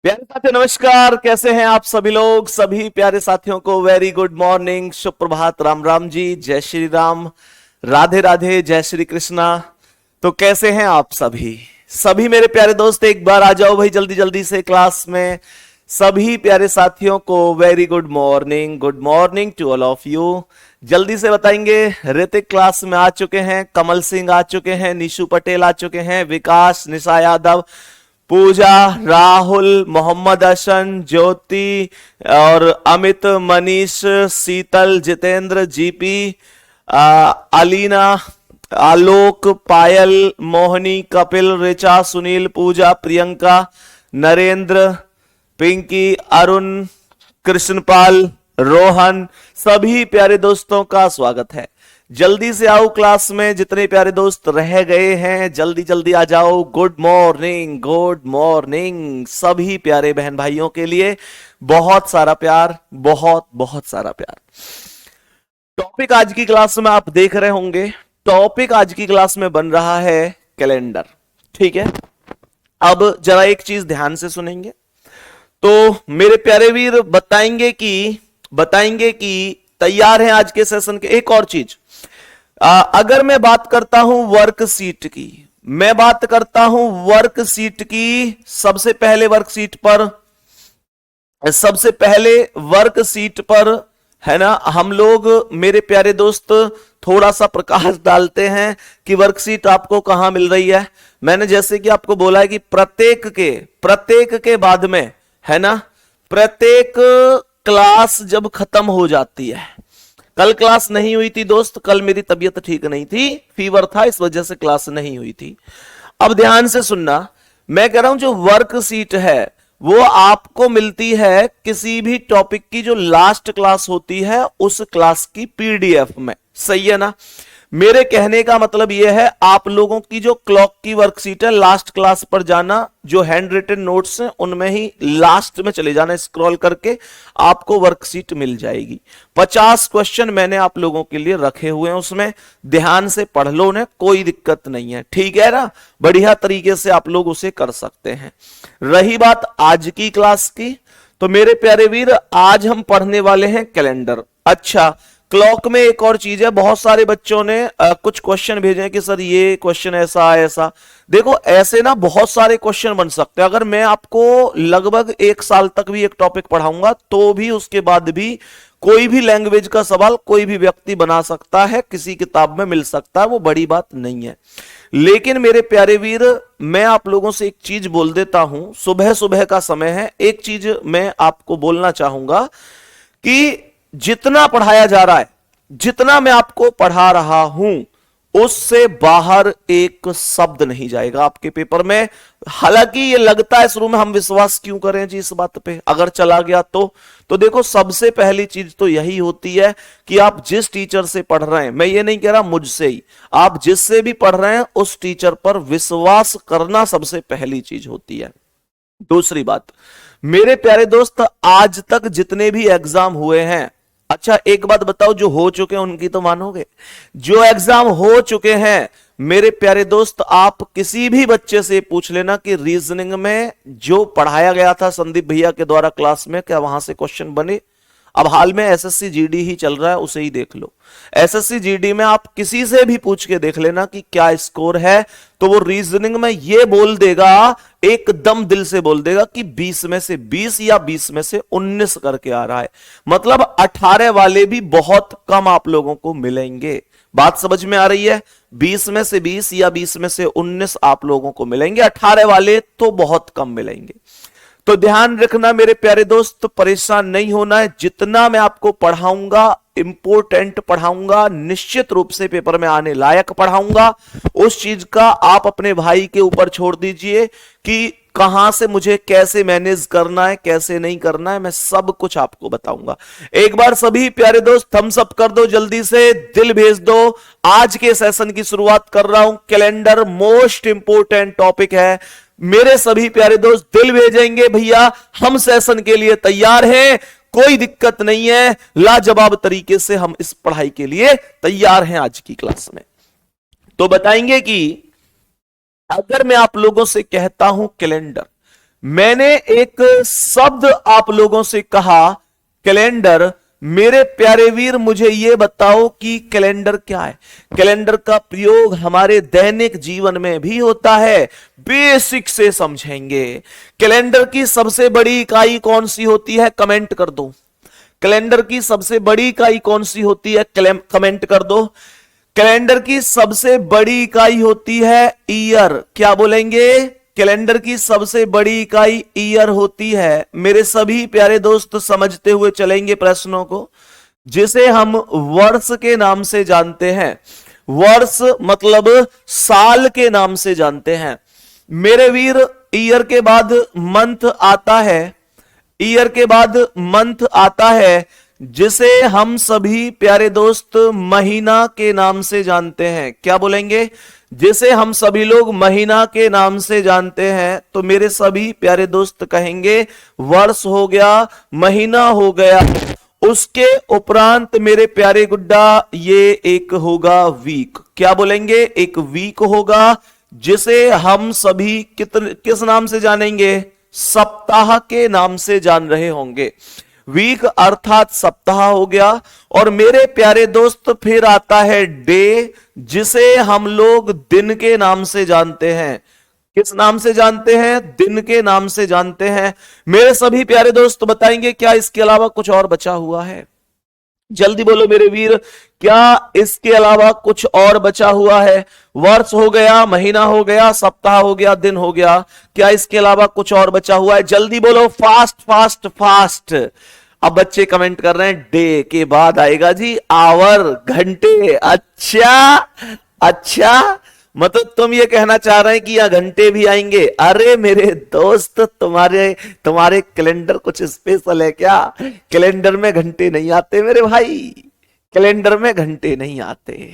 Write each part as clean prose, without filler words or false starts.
प्यारे साथियों नमस्कार। कैसे हैं आप सभी लोग? सभी प्यारे साथियों को वेरी गुड मॉर्निंग, सुप्रभात, राम राम जी, जय श्री राम, राधे राधे, जय श्री कृष्णा। तो कैसे हैं आप सभी? सभी मेरे प्यारे दोस्त एक बार आ जाओ भाई जल्दी जल्दी से क्लास में। सभी प्यारे साथियों को very good morning to all of you. जल्दी से बताएंगे। ऋतिक क्लास में आ चुके हैं, कमल सिंह आ चुके हैं, निशु पटेल आ चुके हैं, विकास, निशा यादव, पूजा, राहुल, मोहम्मद हसन, ज्योति और अमित, मनीष, शीतल, जितेंद्र, जीपी, अलीना, आलोक, पायल, मोहनी, कपिल, ऋचा, सुनील, पूजा, प्रियंका, नरेंद्र, पिंकी, अरुण, कृष्णपाल, रोहन, सभी प्यारे दोस्तों का स्वागत है। जल्दी से आओ क्लास में। जितने प्यारे दोस्त रह गए हैं जल्दी जल्दी आ जाओ। गुड मॉर्निंग सभी प्यारे बहन भाइयों के लिए बहुत सारा प्यार, बहुत बहुत सारा प्यार। टॉपिक आज की क्लास में आप देख रहे होंगे, टॉपिक आज की क्लास में बन रहा है कैलेंडर। ठीक है, अब जरा एक चीज ध्यान से सुनेंगे तो मेरे प्यारे वीर बताएंगे कि तैयार हैं आज के सेशन के। एक और चीज, अगर मैं बात करता हूं वर्कशीट की, सबसे पहले वर्कशीट पर है ना, हम लोग मेरे प्यारे दोस्त थोड़ा सा प्रकाश डालते हैं कि वर्कशीट आपको कहां मिल रही है। मैंने जैसे कि आपको बोला है कि प्रत्येक के बाद में है ना, प्रत्येक क्लास जब खत्म हो जाती है, कल क्लास नहीं हुई थी दोस्त, कल मेरी तबीयत ठीक नहीं थी, फीवर था, इस वजह से क्लास नहीं हुई थी। अब ध्यान से सुनना, मैं कह रहा हूं जो वर्कशीट है वो आपको मिलती है किसी भी टॉपिक की जो लास्ट क्लास होती है उस क्लास की पीडीएफ में। सही है ना? मेरे कहने का मतलब यह है, आप लोगों की जो क्लॉक की वर्कशीट है, लास्ट क्लास पर जाना, जो हैंड रिटन नोट्स हैं उनमें ही लास्ट में चले जाना, स्क्रॉल करके आपको वर्कशीट मिल जाएगी। 50 क्वेश्चन मैंने आप लोगों के लिए रखे हुए हैं, उसमें ध्यान से पढ़ लो उन्हें, कोई दिक्कत नहीं है। ठीक है ना? बढ़िया तरीके से आप लोग उसे कर सकते हैं। रही बात आज की क्लास की, तो मेरे प्यारे वीर आज हम पढ़ने वाले हैं कैलेंडर। अच्छा, क्लॉक में एक और चीज है, बहुत सारे बच्चों ने कुछ क्वेश्चन भेजे हैं कि सर ये क्वेश्चन ऐसा। देखो ऐसे ना बहुत सारे क्वेश्चन बन सकते हैं। अगर मैं आपको लगभग 1 साल तक भी एक टॉपिक पढ़ाऊंगा तो भी उसके बाद भी कोई भी लैंग्वेज का सवाल कोई भी व्यक्ति बना सकता है, किसी किताब में मिल सकता है, वो बड़ी बात नहीं है। लेकिन मेरे प्यारे वीर, मैं आप लोगों से एक चीज बोल देता हूं, सुबह सुबह का समय है, एक चीज मैं आपको बोलना चाहूंगा कि जितना पढ़ाया जा रहा है, जितना मैं आपको पढ़ा रहा हूं, उससे बाहर एक शब्द नहीं जाएगा आपके पेपर में। हालांकि ये लगता है शुरू में, हम विश्वास क्यों करें जी इस बात पे, अगर चला गया तो देखो सबसे पहली चीज तो यही होती है कि आप जिस टीचर से पढ़ रहे हैं, मैं ये नहीं कह रहा मुझसे ही, आप जिससे भी पढ़ रहे हैं उस टीचर पर विश्वास करना सबसे पहली चीज होती है। दूसरी बात, मेरे प्यारे दोस्त, आज तक जितने भी एग्जाम हुए हैं, अच्छा एक बात बताओ, जो हो चुके हैं उनकी तो मानोगे? जो एग्जाम हो चुके हैं मेरे प्यारे दोस्त, आप किसी भी बच्चे से पूछ लेना कि रीजनिंग में जो पढ़ाया गया था संदीप भैया के द्वारा क्लास में, क्या वहां से क्वेश्चन बने? अब हाल में एसएससी जीडी ही चल रहा है, उसे ही देख लो। एसएससी जीडी में आप किसी से भी पूछ के देख लेना कि क्या स्कोर है, तो वो रीजनिंग में ये बोल देगा, एकदम दिल से बोल देगा कि 20 में से 20 या 20 में से 19 करके आ रहा है। मतलब 18 वाले भी बहुत कम आप लोगों को मिलेंगे। बात समझ में आ रही है? 20 में से 20 या 20 में से 19 आप लोगों को मिलेंगे, 18 वाले तो बहुत कम मिलेंगे। तो ध्यान रखना मेरे प्यारे दोस्त, परेशान नहीं होना है। जितना मैं आपको पढ़ाऊंगा इंपोर्टेंट पढ़ाऊंगा, निश्चित रूप से पेपर में आने लायक पढ़ाऊंगा। उस चीज का आप अपने भाई के ऊपर छोड़ दीजिए कि कहां से मुझे कैसे मैनेज करना है, कैसे नहीं करना है, मैं सब कुछ आपको बताऊंगा। एक बार सभी प्यारे दोस्त थम्स अप कर दो, जल्दी से दिल भेज दो। आज के सेशन की शुरुआत कर रहा हूं, कैलेंडर मोस्ट इंपोर्टेंट टॉपिक है। मेरे सभी प्यारे दोस्त दिल भेजेंगे, भैया हम सेशन के लिए तैयार हैं, कोई दिक्कत नहीं है, लाजवाब तरीके से हम इस पढ़ाई के लिए तैयार हैं आज की क्लास में। तो बताएंगे कि अगर मैं आप लोगों से कहता हूं कैलेंडर, मैंने एक शब्द आप लोगों से कहा कैलेंडर। मेरे प्यारे वीर मुझे यह बताओ कि कैलेंडर क्या है। कैलेंडर का प्रयोग हमारे दैनिक जीवन में भी होता है, बेसिक से समझेंगे। कैलेंडर की सबसे बड़ी इकाई कौन सी होती है, कमेंट कर दो। कैलेंडर की सबसे बड़ी इकाई कौन सी होती है, कमेंट कर दो। कैलेंडर की सबसे बड़ी इकाई होती है ईयर। क्या बोलेंगे, कैलेंडर की सबसे बड़ी इकाई ईयर होती है। मेरे सभी प्यारे दोस्त समझते हुए चलेंगे प्रश्नों को, जिसे हम वर्ष के नाम से जानते हैं। वर्ष मतलब साल के नाम से जानते हैं। मेरे वीर, ईयर के बाद मंथ आता है, ईयर के बाद मंथ आता है, जिसे हम सभी प्यारे दोस्त महीना के नाम से जानते हैं। क्या बोलेंगे, जिसे हम सभी लोग महीना के नाम से जानते हैं। तो मेरे सभी प्यारे दोस्त कहेंगे वर्ष हो गया, महीना हो गया, उसके उपरांत मेरे प्यारे गुड्डा ये एक होगा वीक। क्या बोलेंगे, एक वीक होगा, जिसे हम सभी किस नाम से जानेंगे, सप्ताह के नाम से जान रहे होंगे। वीक अर्थात सप्ताह हो गया। और मेरे प्यारे दोस्त फिर आता है डे, जिसे हम लोग दिन के नाम से जानते हैं। किस नाम से जानते हैं, दिन के नाम से जानते हैं। मेरे सभी प्यारे दोस्त बताएंगे क्या इसके अलावा कुछ और बचा हुआ है, जल्दी बोलो मेरे वीर, क्या इसके अलावा कुछ और बचा हुआ है। वर्ष हो गया, महीना हो गया, सप्ताह हो गया, दिन हो गया, क्या इसके अलावा कुछ और बचा हुआ है, जल्दी बोलो, फास्ट फास्ट फास्ट। अब बच्चे कमेंट कर रहे हैं डे के बाद आएगा जी आवर, घंटे। अच्छा अच्छा, मतलब तुम ये कहना चाह रहे हैं कि यह घंटे भी आएंगे। अरे मेरे दोस्त, तुम्हारे कैलेंडर कुछ स्पेशल है क्या, कैलेंडर में घंटे नहीं आते मेरे भाई, कैलेंडर में घंटे नहीं आते।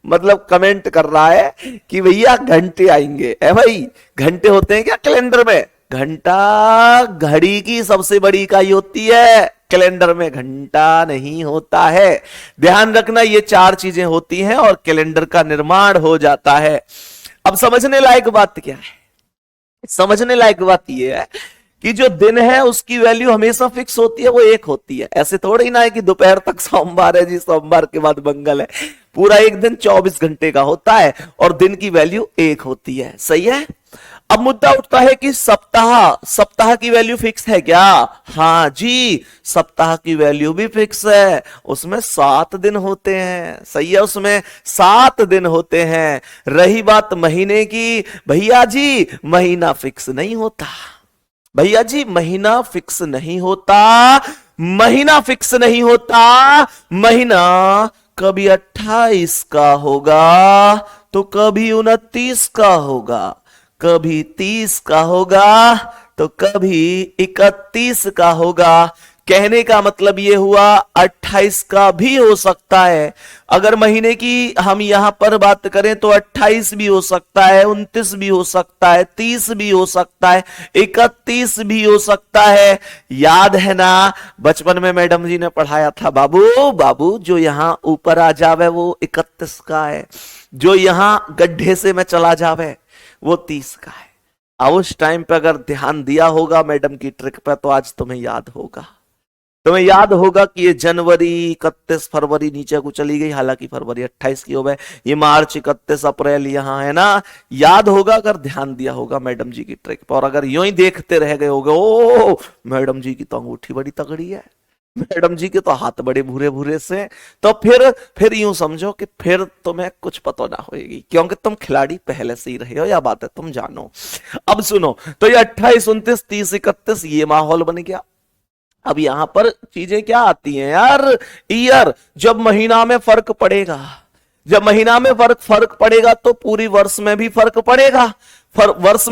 मतलब कमेंट कर रहा है कि भैया घंटे आएंगे। है भाई, घंटे होते हैं क्या कैलेंडर में, घंटा घड़ी की सबसे बड़ी इकाई होती है, कैलेंडर में घंटा नहीं होता है। ध्यान रखना, ये चार चीजें होती हैं और कैलेंडर का निर्माण हो जाता है। अब समझने लायक बात क्या है, समझने लायक बात यह है कि जो दिन है उसकी वैल्यू हमेशा फिक्स होती है, वो एक होती है। ऐसे थोड़ी ना है कि दोपहर तक सोमवार है जी, सोमवार के बाद मंगल है। पूरा एक दिन 24 घंटे का होता है और दिन की वैल्यू एक होती है। सही है। अब मुद्दा उठता है कि सप्ताह की वैल्यू फिक्स है क्या। हाँ जी, सप्ताह की वैल्यू भी फिक्स है, उसमें 7 दिन होते हैं। सही है, उसमें 7 दिन होते हैं। रही बात महीने की, भैया जी महीना फिक्स नहीं होता, भैया जी महीना फिक्स नहीं होता, महीना फिक्स नहीं होता। महीना कभी 28 का होगा तो कभी 29 का होगा, कभी 30 का होगा तो कभी 31 का होगा। कहने का मतलब यह हुआ 28 का भी हो सकता है। अगर महीने की हम यहां पर बात करें तो 28 भी हो सकता है, 29 भी हो सकता है, 30 भी हो सकता है, 31 भी हो सकता है। याद है ना, बचपन में मैडम जी ने पढ़ाया था, बाबू बाबू जो यहां ऊपर आ जावे वो 31 का है, जो यहां गड्ढे से में चला जावे वो 30 का है। अब उस टाइम पे अगर ध्यान दिया होगा मैडम की ट्रिक पे तो आज तुम्हें याद होगा, तुम्हें याद होगा कि ये जनवरी 31 फरवरी नीचे को चली गई, हालांकि फरवरी 28 की हो गए, ये मार्च 31 अप्रैल यहां है ना। याद होगा अगर ध्यान दिया होगा मैडम जी की ट्रिक पर। और अगर यूं ही देखते रह गए होगे, ओ मैडम जी की तो अंगूठी बड़ी तगड़ी है, मैडम जी के तो हाथ बड़े भूरे भूरे से, तो फिर यूं समझो कि फिर तुम्हें कुछ पता ना होगी, क्योंकि तुम खिलाड़ी पहले से ही रहे हो, या बात है तुम जानो। अब सुनो, तो ये 28 29 30 31 ये माहौल बन गया। अब यहां पर चीजें क्या आती हैं यार, ईयर। जब महीना में फर्क पड़ेगा, जब महीना में फर्क पड़ेगा तो पूरी वर्ष में भी फर्क पड़ेगा। वर्ष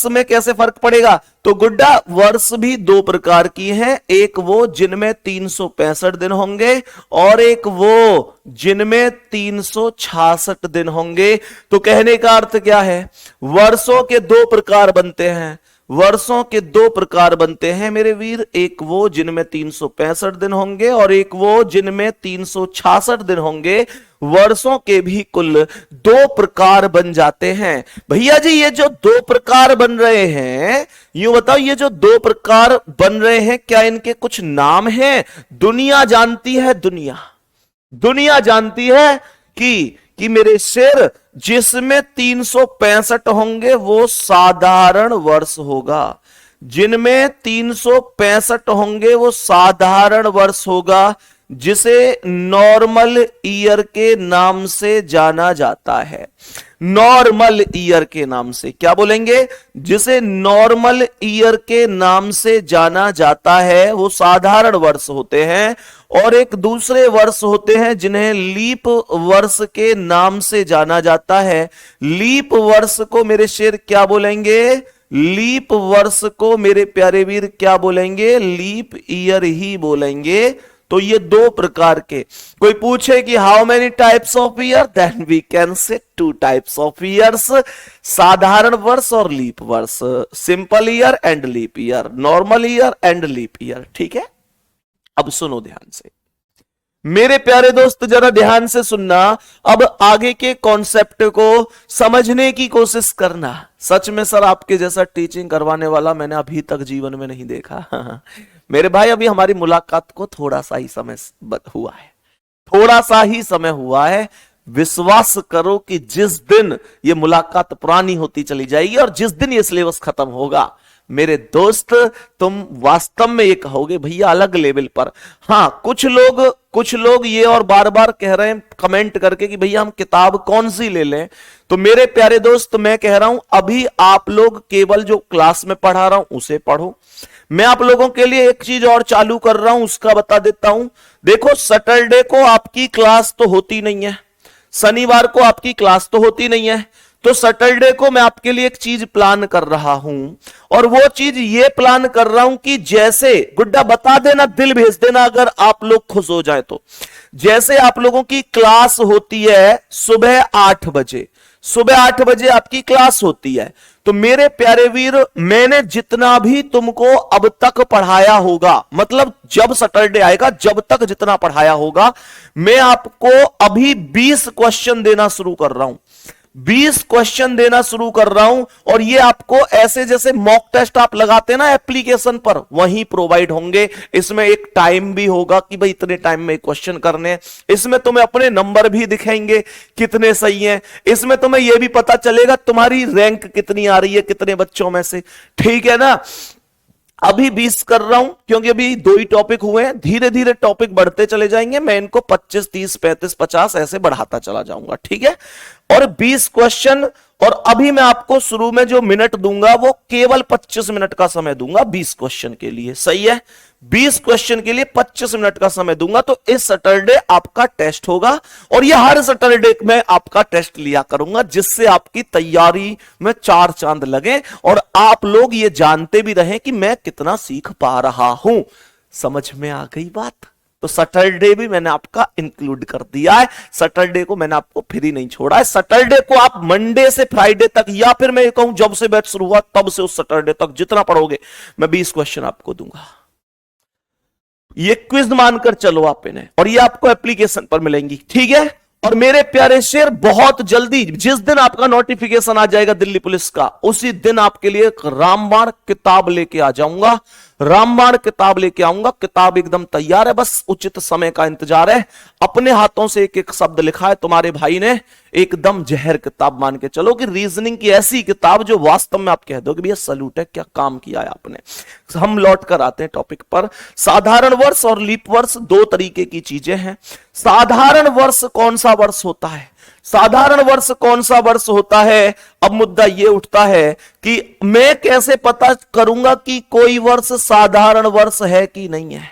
में कैसे फर्क पड़ेगा, तो गुड्डा वर्ष भी 2 प्रकार की हैं, एक वो जिनमें 365 दिन होंगे और एक वो जिनमें 366 दिन होंगे। तो कहने का अर्थ क्या है, वर्षों के 2 प्रकार बनते हैं, वर्षों के दो प्रकार बनते हैं मेरे वीर, एक वो जिनमें 365 दिन होंगे और एक वो जिनमें 366 दिन होंगे। वर्षों के भी कुल दो प्रकार बन जाते हैं। भैया जी ये जो दो प्रकार बन रहे हैं, यूं बताओ ये जो दो प्रकार बन रहे हैं क्या इनके कुछ नाम हैं? दुनिया जानती है, दुनिया जानती है कि मेरे शेर जिसमें 365 होंगे वो साधारण वर्ष होगा, जिनमें 365 होंगे वो साधारण वर्ष होगा, जिसे नॉर्मल ईयर के नाम से जाना जाता है। नॉर्मल ईयर के नाम से क्या बोलेंगे? जिसे नॉर्मल ईयर के नाम से जाना जाता है वो साधारण वर्ष होते हैं। और एक दूसरे वर्ष होते हैं जिन्हें लीप वर्ष के नाम से जाना जाता है। लीप वर्ष को मेरे शेर क्या बोलेंगे? लीप वर्ष को मेरे प्यारे वीर क्या बोलेंगे? लीप ईयर ही बोलेंगे। तो ये दो प्रकार के, कोई पूछे कि how many types of year, then we can say 2 types of years, साधारण वर्ष और लीप वर्ष, simple year and leap year, normal year and leap year. ठीक है, अब सुनो ध्यान से मेरे प्यारे दोस्त, जरा ध्यान से सुनना। अब आगे के कॉन्सेप्ट को समझने की कोशिश करना। सच में सर आपके जैसा टीचिंग करवाने वाला मैंने अभी तक जीवन में नहीं देखा। मेरे भाई अभी हमारी मुलाकात को थोड़ा सा ही समय हुआ है, थोड़ा सा ही समय हुआ है। विश्वास करो कि जिस दिन ये मुलाकात पुरानी होती चली जाएगी और जिस दिन ये सिलेबस खत्म होगा मेरे दोस्त, तुम वास्तव में ये कहोगे भैया अलग लेवल पर। हाँ, कुछ लोग ये और बार बार कह रहे हैं कमेंट करके कि भैया हम किताब कौन सी ले लें। तो मेरे प्यारे दोस्त मैं कह रहा हूं अभी आप लोग केवल जो क्लास में पढ़ा रहा हूं उसे पढ़ो। मैं आप लोगों के लिए एक चीज और चालू कर रहा हूं, उसका बता देता हूं। देखो, सैटरडे को आपकी क्लास तो होती नहीं है, शनिवार को आपकी क्लास तो होती नहीं है, तो सैटरडे को मैं आपके लिए एक चीज प्लान कर रहा हूं। और वो चीज ये प्लान कर रहा हूं कि जैसे गुड्डा बता देना, दिल भेज देना अगर आप लोग खुश हो जाए तो। जैसे आप लोगों की क्लास होती है सुबह 8 बजे, सुबह 8 बजे आपकी क्लास होती है, तो मेरे प्यारे वीर मैंने जितना भी तुमको अब तक पढ़ाया होगा, मतलब जब सैटरडे आएगा जब तक जितना पढ़ाया होगा, मैं आपको अभी 20 क्वेश्चन देना शुरू कर रहा हूं। 20 क्वेश्चन देना शुरू कर रहा हूं और ये आपको ऐसे जैसे मॉक टेस्ट आप लगाते ना एप्लीकेशन पर, वहीं प्रोवाइड होंगे। इसमें एक टाइम भी होगा कि भाई इतने टाइम में क्वेश्चन करने हैं। इसमें तुम्हें अपने नंबर भी दिखेंगे कितने सही हैं। इसमें तुम्हें यह भी पता चलेगा तुम्हारी रैंक कितनी आ रही है कितने बच्चों में से। ठीक है ना, अभी 20 कर रहा हूं क्योंकि अभी 2 ही टॉपिक हुए हैं, धीरे धीरे टॉपिक बढ़ते चले जाएंगे। मैं इनको 25, 30, 35, 50 ऐसे बढ़ाता चला जाऊंगा। ठीक है, और 20 क्वेश्चन, और अभी मैं आपको शुरू में जो मिनट दूंगा वो केवल 25 मिनट का समय दूंगा 20 क्वेश्चन के लिए। सही है, 20 क्वेश्चन के लिए 25 मिनट का समय दूंगा। तो इस सैटरडे आपका टेस्ट होगा और ये हर सैटरडे में आपका टेस्ट लिया करूंगा, जिससे आपकी तैयारी में 4 चांद लगे और आप लोग ये जानते भी रहें कि मैं कितना सीख पा रहा हूं। समझ में आ गई बात? तो सैटरडे भी मैंने आपका इंक्लूड कर दिया है। सैटरडे को मैंने आपको फ्री नहीं छोड़ा है। सैटरडे को आप मंडे से फ्राइडे तक, या फिर मैं कहूं जब से बैच शुरू हुआ तब से उस सैटरडे तक जितना पढ़ोगे मैं 20 क्वेश्चन आपको दूंगा। ये क्विज मानकर चलो आप इन्हें, और ये आपको एप्लीकेशन पर मिलेंगी। ठीक है, और मेरे प्यारे शेर बहुत जल्दी जिस दिन आपका नोटिफिकेशन आ जाएगा दिल्ली पुलिस का, उसी दिन आपके लिए एक रामबाण किताब लेके आ जाऊंगा। रामबाण किताब लेके आऊंगा। किताब एकदम तैयार है, बस उचित समय का इंतजार है। अपने हाथों से एक एक शब्द लिखा है तुम्हारे भाई ने, एकदम जहर किताब मान के चलो कि रीजनिंग की ऐसी किताब जो वास्तव में आप कह दो कि भैया सलूट है, क्या काम किया है आपने। हम लौट कर आते हैं टॉपिक पर। साधारण वर्ष और लीप वर्ष 2 तरीके की चीजें हैं। साधारण वर्ष कौन सा वर्ष होता है? साधारण वर्ष कौन सा वर्ष होता है? अब मुद्दा यह उठता है कि मैं कैसे पता करूंगा कि कोई वर्ष साधारण वर्ष है कि नहीं है।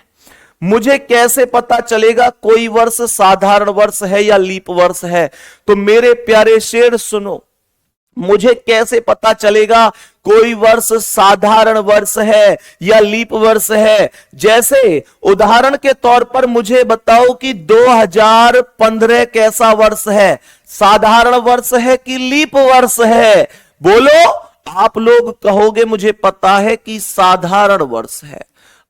मुझे कैसे पता चलेगा कोई वर्ष साधारण वर्ष है या लीप वर्ष है? तो मेरे प्यारे शेर सुनो, मुझे कैसे पता चलेगा कोई वर्ष साधारण वर्ष है या लीप वर्ष है? जैसे उदाहरण के तौर पर मुझे बताओ कि 2015 कैसा वर्ष है, साधारण वर्ष है कि लीप वर्ष है? बोलो, आप लोग कहोगे मुझे पता है कि साधारण वर्ष है,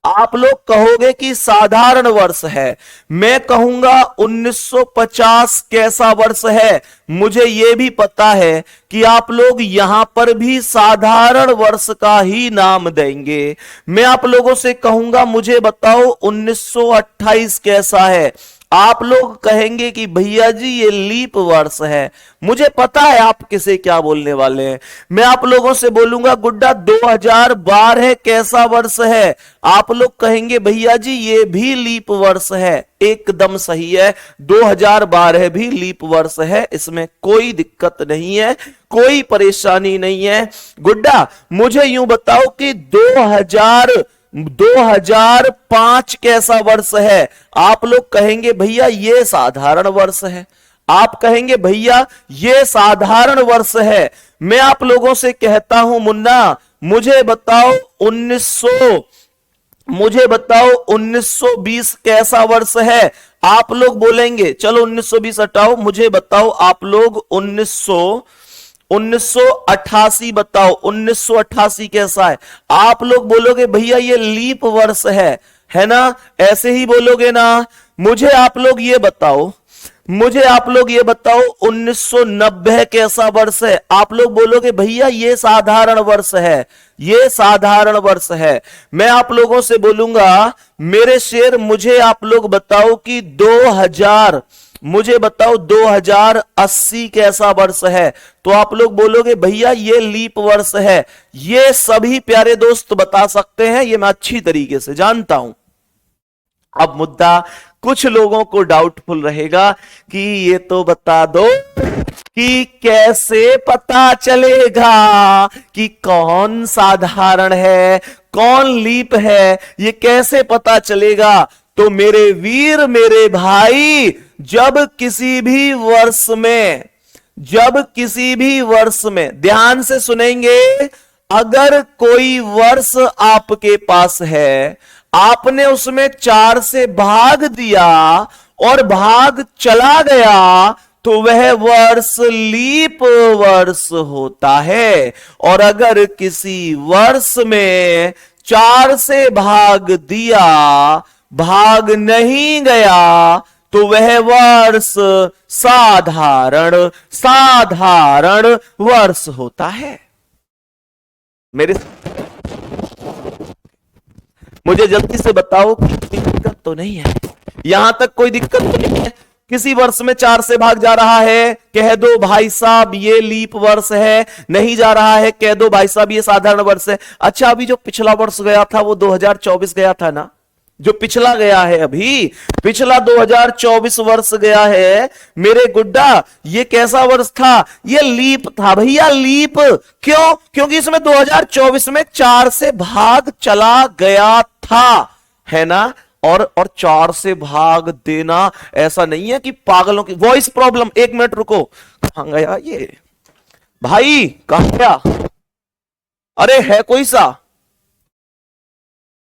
आप लोग कहोगे कि साधारण वर्ष है, मैं कहूंगा 1950 कैसा वर्ष है। मुझे यह भी पता है कि आप लोग यहां पर भी साधारण वर्ष का ही नाम देंगे। मैं आप लोगों से कहूंगा मुझे बताओ 1928 कैसा है, आप लोग कहेंगे कि भैया जी ये लीप वर्ष है। मुझे पता है आप किसे क्या बोलने वाले हैं। मैं आप लोगों से बोलूंगा गुड्डा 2012 कैसा वर्ष है, आप लोग कहेंगे भैया जी ये भी लीप वर्ष है। एकदम सही है, 2012 भी लीप वर्ष है, इसमें कोई दिक्कत नहीं है, कोई परेशानी नहीं है। गुड्डा मुझे यूं बताओ कि 2005 कैसा वर्ष है, आप लोग कहेंगे भैया ये साधारण वर्ष है, आप कहेंगे भैया ये साधारण वर्ष है। मैं आप लोगों से कहता हूं मुन्ना मुझे बताओ 1920 कैसा वर्ष है, आप लोग बोलेंगे चलो 1920 हटाओ, मुझे बताओ आप लोग 1988 बताओ 1988 कैसा है, आप लोग बोलोगे भैया ये लीप वर्ष है ना, ऐसे ही बोलोगे ना। मुझे आप लोग ये बताओ 1990 कैसा वर्ष है, आप लोग बोलोगे भैया ये साधारण वर्ष है, ये साधारण वर्ष है। मैं आप लोगों से बोलूंगा मेरे शेर मुझे आप लोग बताओ कि 2080 कैसा वर्ष है, तो आप लोग बोलोगे भैया ये लीप वर्ष है। ये सभी प्यारे दोस्त बता सकते हैं, ये मैं अच्छी तरीके से जानता हूं। अब मुद्दा कुछ लोगों को डाउटफुल रहेगा कि ये तो बता दो कि कैसे पता चलेगा कि कौन साधारण है कौन लीप है, ये कैसे पता चलेगा। तो मेरे वीर मेरे भाई जब किसी भी वर्ष में ध्यान से सुनेंगे, अगर कोई वर्ष आपके पास है, आपने उसमें 4 से भाग दिया और भाग चला गया, तो वह वर्ष लीप वर्ष होता है। और अगर किसी वर्ष में 4 से भाग दिया, भाग नहीं गया, तो वह वर्ष साधारण वर्ष होता है। मुझे जल्दी से बताओ कि कोई दिक्कत तो नहीं है, यहां तक कोई दिक्कत तो नहीं है। किसी वर्ष में 4 से भाग जा रहा है, कह दो भाई साहब ये लीप वर्ष है, नहीं जा रहा है, कह दो भाई साहब ये साधारण वर्ष है। अच्छा अभी जो पिछला वर्ष गया था वो 2024 गया था ना, जो पिछला गया है, अभी पिछला 2024 वर्ष गया है मेरे गुड्डा, ये कैसा वर्ष था, ये लीप था भैया, लीप। क्यों? क्योंकि इसमें 2024 में 4 से भाग चला गया था, है ना। और 4 से भाग देना ऐसा नहीं है कि पागलों की वॉइस प्रॉब्लम। 1 मिनट रुको, कहां गया ये भाई, कहां गया? अरे है कोई सा?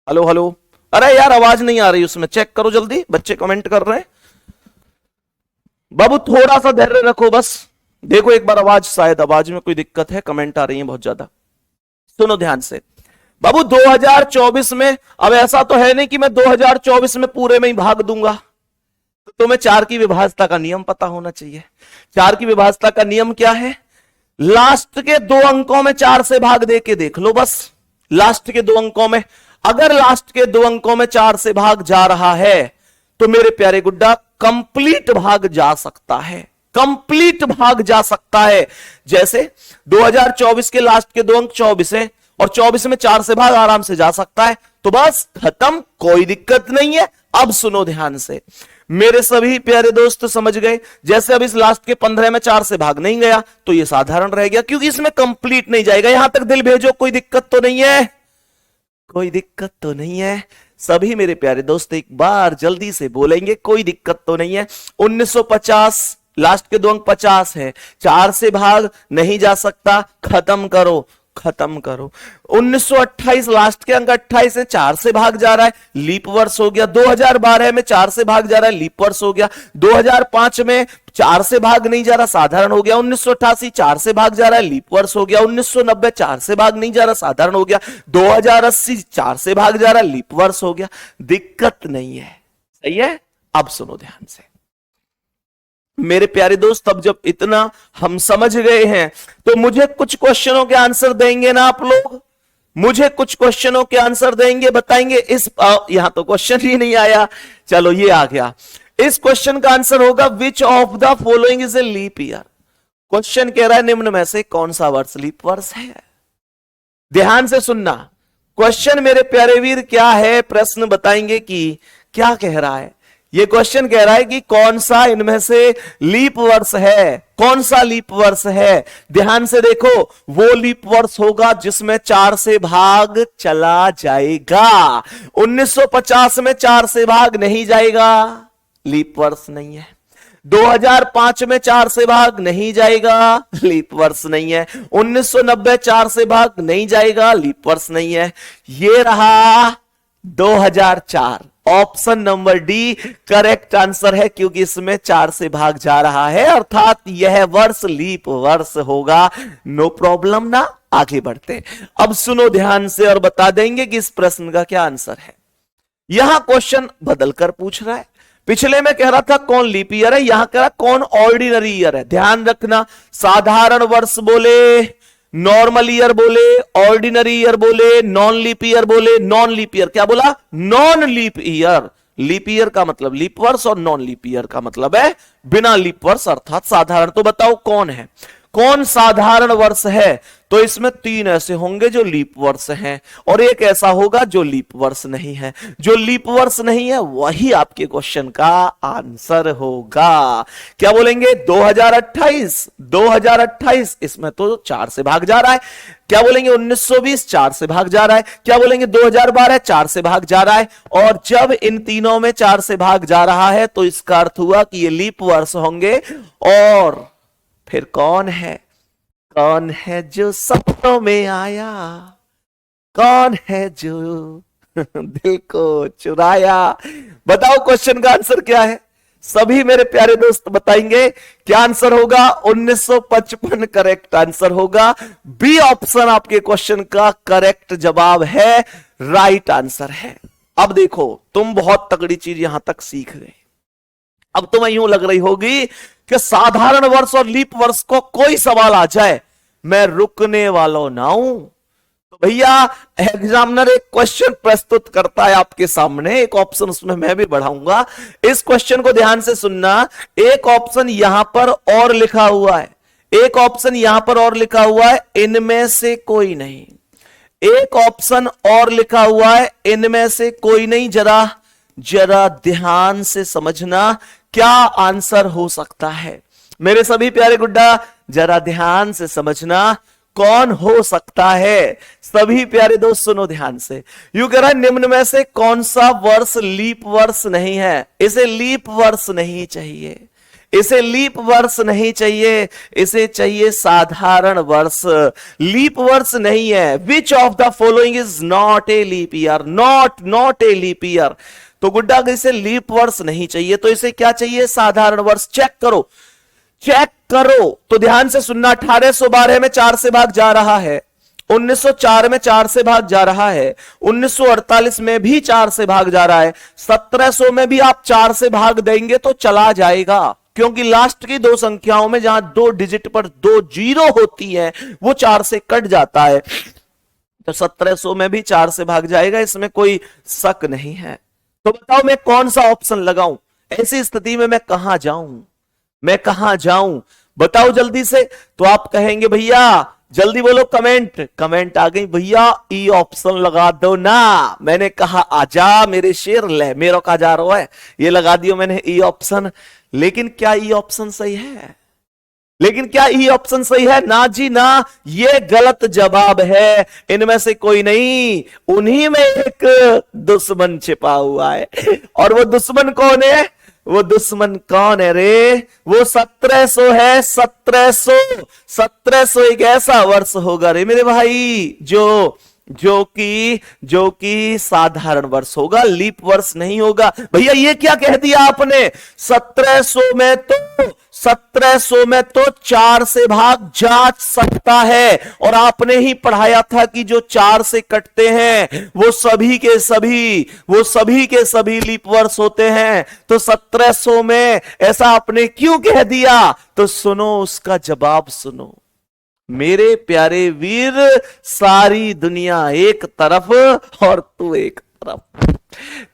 हेलो हेलो, अरे यार आवाज नहीं आ रही उसमें, चेक करो जल्दी, बच्चे कमेंट कर रहे हैं। बाबू थोड़ा सा धैर्य रखो बस, देखो एक बार आवाज, शायद आवाज में कोई दिक्कत है, कमेंट आ रही है बहुत ज्यादा। सुनो ध्यान से बाबू, 2024 में अब ऐसा तो है नहीं कि मैं 2024 में पूरे में ही भाग दूंगा, तो तुम्हें 4 की विभाज्यता का नियम पता होना चाहिए। 4 की विभाज्यता का नियम क्या है? लास्ट के 2 अंकों में 4 से भाग दे के देख लो बस। लास्ट के 2 अंकों में, अगर लास्ट के 2 अंकों में 4 से भाग जा रहा है, तो मेरे प्यारे गुड्डा कंप्लीट भाग जा सकता है, कंप्लीट भाग जा सकता है। जैसे 2024 के लास्ट के 2 अंक 24 है और 24 में 4 से भाग आराम से जा सकता है, तो बस खत्म, कोई दिक्कत नहीं है। अब सुनो ध्यान से मेरे सभी प्यारे दोस्त, समझ गए? जैसे अब इस लास्ट के 15 में 4 से भाग नहीं गया, तो ये साधारण रह गया क्योंकि इसमें कंप्लीट नहीं जाएगा। यहां तक दिल भेजो, कोई दिक्कत तो नहीं है, कोई दिक्कत तो नहीं है। सभी मेरे प्यारे दोस्त एक बार जल्दी से बोलेंगे, कोई दिक्कत तो नहीं है। 1950 लास्ट के 2 अंक 50 है, 4 से भाग नहीं जा सकता, खत्म करो, खत्म करो। 1928 लास्ट के अंक 28 है, 4 से भाग जा रहा है, लीप वर्ष हो गया। 2012 में 4 से भाग जा रहा है, लीप वर्ष हो गया। 2005 में 4 से भाग नहीं जा रहा, साधारण हो गया। 1988 4 से भाग जा रहा है, लीप वर्ष हो गया। 1990 4 से भाग नहीं जा रहा, साधारण हो गया। 2080 4 से भाग जा रहा है, लीप वर्ष हो गया। दिक्कत नहीं है, सही है। अब सुनो ध्यान से मेरे प्यारे दोस्त, अब जब इतना हम समझ गए हैं तो मुझे कुछ क्वेश्चनों के आंसर देंगे ना आप लोग? मुझे कुछ क्वेश्चनों के आंसर देंगे, बताएंगे। इस यहां तो क्वेश्चन ही नहीं आया, चलो ये आ गया। इस क्वेश्चन का आंसर होगा which of the following is a leap year. Question कह रहा है निम्न में से कौन सा वर्ष लीप वर्ष है। ध्यान से सुनना क्वेश्चन मेरे प्यारे वीर क्या है, प्रश्न बताएंगे कि क्या कह रहा है। ये क्वेश्चन कह रहा है कि कौन सा इनमें से लीप वर्ष है, कौन सा लीप वर्ष है। ध्यान से देखो, वो लीप वर्ष होगा जिसमें 4 से भाग चला जाएगा। 1950 में 4 से भाग नहीं जाएगा, लीप वर्ष नहीं है। 2005 में 4 से भाग नहीं जाएगा, लीप वर्ष नहीं है। 1990 4 से भाग नहीं जाएगा, लीप वर्ष नहीं है। ये रहा 2004, option number D correct answer है, क्योंकि इसमें 4 से भाग जा रहा है, अर्थात यह वर्ष लीप वर्ष होगा। नो प्रॉब्लम ना, आगे बढ़ते। अब सुनो ध्यान से और बता देंगे कि इस प्रश्न का क्या आंसर है। यहां क्वेश्चन बदलकर पूछ रहा है। पिछले में कह रहा था कौन लीप ईयर है, यहां कह रहा कौन ऑर्डिनरी ईयर है। ध्यान रखना, साधारण वर्ष बोले, नॉर्मल ईयर बोले, ऑर्डिनरी ईयर बोले, नॉन लीप ईयर बोले। नॉन लीप ईयर क्या बोला? Non leap year. Leap year का मतलब लीप वर्ष और नॉन लीप ईयर का मतलब है बिना लीप वर्ष अर्थात साधारण। तो बताओ कौन है, कौन साधारण वर्ष है? तो इसमें 3 ऐसे होंगे जो लीप वर्ष हैं और एक ऐसा होगा जो लीप वर्ष नहीं है। जो लीप वर्ष नहीं है वही आपके क्वेश्चन का आंसर होगा। क्या बोलेंगे? 2028, 2028 इसमें तो 4 से भाग जा रहा है। क्या बोलेंगे? 1920 4 से भाग जा रहा है। क्या बोलेंगे? 2012 4 से भाग जा रहा है। और जब इन तीनों में 4 से भाग जा रहा है तो इसका अर्थ हुआ कि ये लीप वर्ष होंगे। और फिर कौन है, कौन है जो सपनों में आया, कौन है जो दिल को चुराया? बताओ क्वेश्चन का आंसर क्या है? सभी मेरे प्यारे दोस्त बताएंगे क्या आंसर होगा? 1955 करेक्ट आंसर होगा। बी ऑप्शन आपके क्वेश्चन का करेक्ट जवाब है, राइट आंसर है। अब देखो, तुम बहुत तगड़ी चीज यहां तक सीख गए। अब तुम्हें यूं लग रही होगी कि साधारण वर्ष और लीप वर्ष को कोई सवाल आ जाए मैं रुकने वाला ना हूं। तो भैया एग्जामिनर एक क्वेश्चन प्रस्तुत करता है आपके सामने, एक ऑप्शन उसमें मैं भी बढ़ाऊंगा। इस क्वेश्चन को ध्यान से सुनना। एक ऑप्शन यहां पर और लिखा हुआ है, एक ऑप्शन यहां पर और लिखा हुआ है, इनमें से कोई नहीं। एक ऑप्शन और लिखा हुआ है, इनमें से कोई नहीं। जरा ध्यान से समझना क्या आंसर हो सकता है। मेरे सभी प्यारे गुड्डा जरा ध्यान से समझना कौन हो सकता है। सभी प्यारे दोस्त सुनो ध्यान से। यू कह रहा है निम्न में से कौन सा वर्ष लीप वर्ष नहीं है? इसे लीप वर्ष नहीं चाहिए, इसे लीप वर्ष नहीं चाहिए, इसे चाहिए साधारण वर्ष। लीप वर्ष नहीं है। Which of the following is not a leap year? Not a leap year. तो गुड्डा इसे लीप वर्ष नहीं चाहिए, तो इसे क्या चाहिए? साधारण वर्ष। चेक करो, चेक करो। तो ध्यान से सुनना। 1812 में 4 से भाग जा रहा है, 1904 में 4 से भाग जा रहा है, 1948 में भी 4 से भाग जा रहा है, 1700 में भी आप 4 से भाग देंगे तो चला जाएगा, क्योंकि लास्ट की 2 संख्याओं में जहां 2 डिजिट पर 2 जीरो होती है वो 4 से कट जाता है। तो 1700 में भी 4 से भाग जाएगा, इसमें कोई शक नहीं है। तो बताओ मैं कौन सा ऑप्शन लगाऊं? ऐसी स्थिति में मैं कहां जाऊं, मैं कहां जाऊं? बताओ जल्दी से। तो आप कहेंगे भैया जल्दी बोलो, कमेंट आ गई भैया, ई ऑप्शन लगा दो ना। मैंने कहा आजा मेरे शेर, ले मेरा का जा रहा है, ये लगा दियो मैंने ई ऑप्शन। लेकिन क्या ई ऑप्शन सही है? लेकिन क्या ई ऑप्शन सही है? ना जी ना, ये गलत जवाब है। इनमें से कोई नहीं, उन्हीं में एक दुश्मन छिपा हुआ है। और वो दुश्मन कौन है? वो दुश्मन कौन है रे? वो 1700 है। 1700 एक ऐसा वर्ष होगा रे मेरे भाई जो कि साधारण वर्ष होगा, लीप वर्ष नहीं होगा। भैया ये क्या कह दिया आपने? 1700 में तो 4 से भाग जा सकता है, और आपने ही पढ़ाया था कि जो 4 से कटते हैं वो सभी के सभी लीप वर्ष होते हैं। तो 1700 में ऐसा आपने क्यों कह दिया? तो सुनो उसका जवाब सुनो मेरे प्यारे वीर। सारी दुनिया एक तरफ और तू एक तरफ।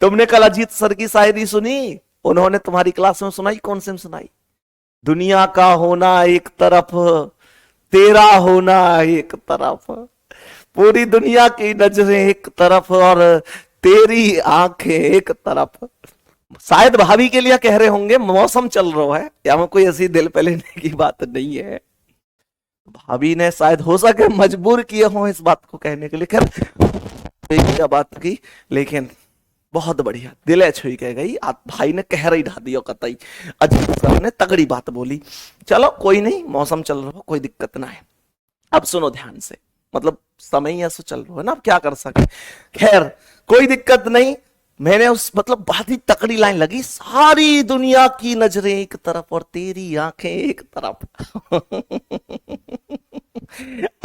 तुमने कल अजीत सर की शायरी सुनी? उन्होंने तुम्हारी क्लास में सुनाई? कौन से में सुनाई? दुनिया का होना एक तरफ, तेरा होना एक तरफ, पूरी दुनिया की नजरें एक तरफ और तेरी आंखें एक तरफ। शायद भाभी के लिए कह रहे होंगे, मौसम चल रहा है, या में कोई ऐसी दिल पे लेने की बात नहीं है। भाभी ने शायद हो सके मजबूर किए हो इस बात को कहने के लिए। खैर क्या बात की, लेकिन बहुत बढ़िया दिल छुई कह गई। भाई ने कह रही ढा दिया कतई, अजीत सर ने तगड़ी बात बोली। चलो कोई नहीं, मौसम चल रहा हो, कोई दिक्कत ना है। अब सुनो ध्यान से, मतलब समय ऐसा चल रहा है ना, अब क्या कर सके। खैर कोई दिक्कत नहीं। मैंने उस मतलब बहुत ही तकड़ी लाइन लगी, सारी दुनिया की नजरें एक तरफ और तेरी आंखें एक तरफ।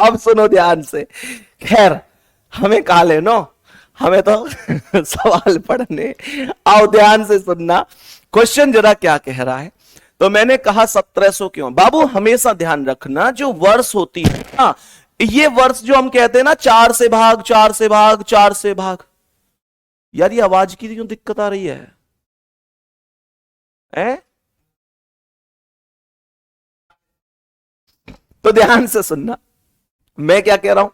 अब सुनो ध्यान से। खैर हमें कहा लेनो, हमें तो सवाल पढ़ने आओ। ध्यान से सुनना, क्वेश्चन जरा क्या कह रहा है। तो मैंने कहा 1700 क्यों? बाबू हमेशा ध्यान रखना, जो वर्ष होती है ना, ये वर्ष जो हम कहते हैं ना, 4 से भाग 4 से भाग 4 से भाग। यार ये आवाज की क्यों दिक्कत आ रही है? तो ध्यान से सुनना, मैं क्या कह रहा हूं।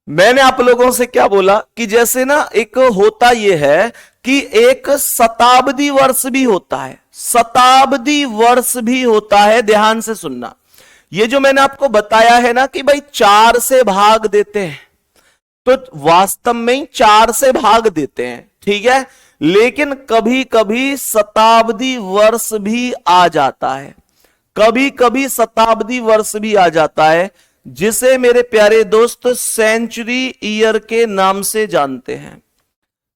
मैंने आप लोगों से क्या बोला कि जैसे ना एक होता यह है कि एक शताब्दी वर्ष भी होता है, शताब्दी वर्ष भी होता है। ध्यान से सुनना, ये जो मैंने आपको बताया है ना कि भाई 4 से भाग देते हैं, तो वास्तव में ही 4 से भाग देते हैं, ठीक है। लेकिन कभी कभी शताब्दी वर्ष भी आ जाता है, कभी कभी शताब्दी वर्ष भी आ जाता है, जिसे मेरे प्यारे दोस्त सेंचुरी ईयर के नाम से जानते हैं,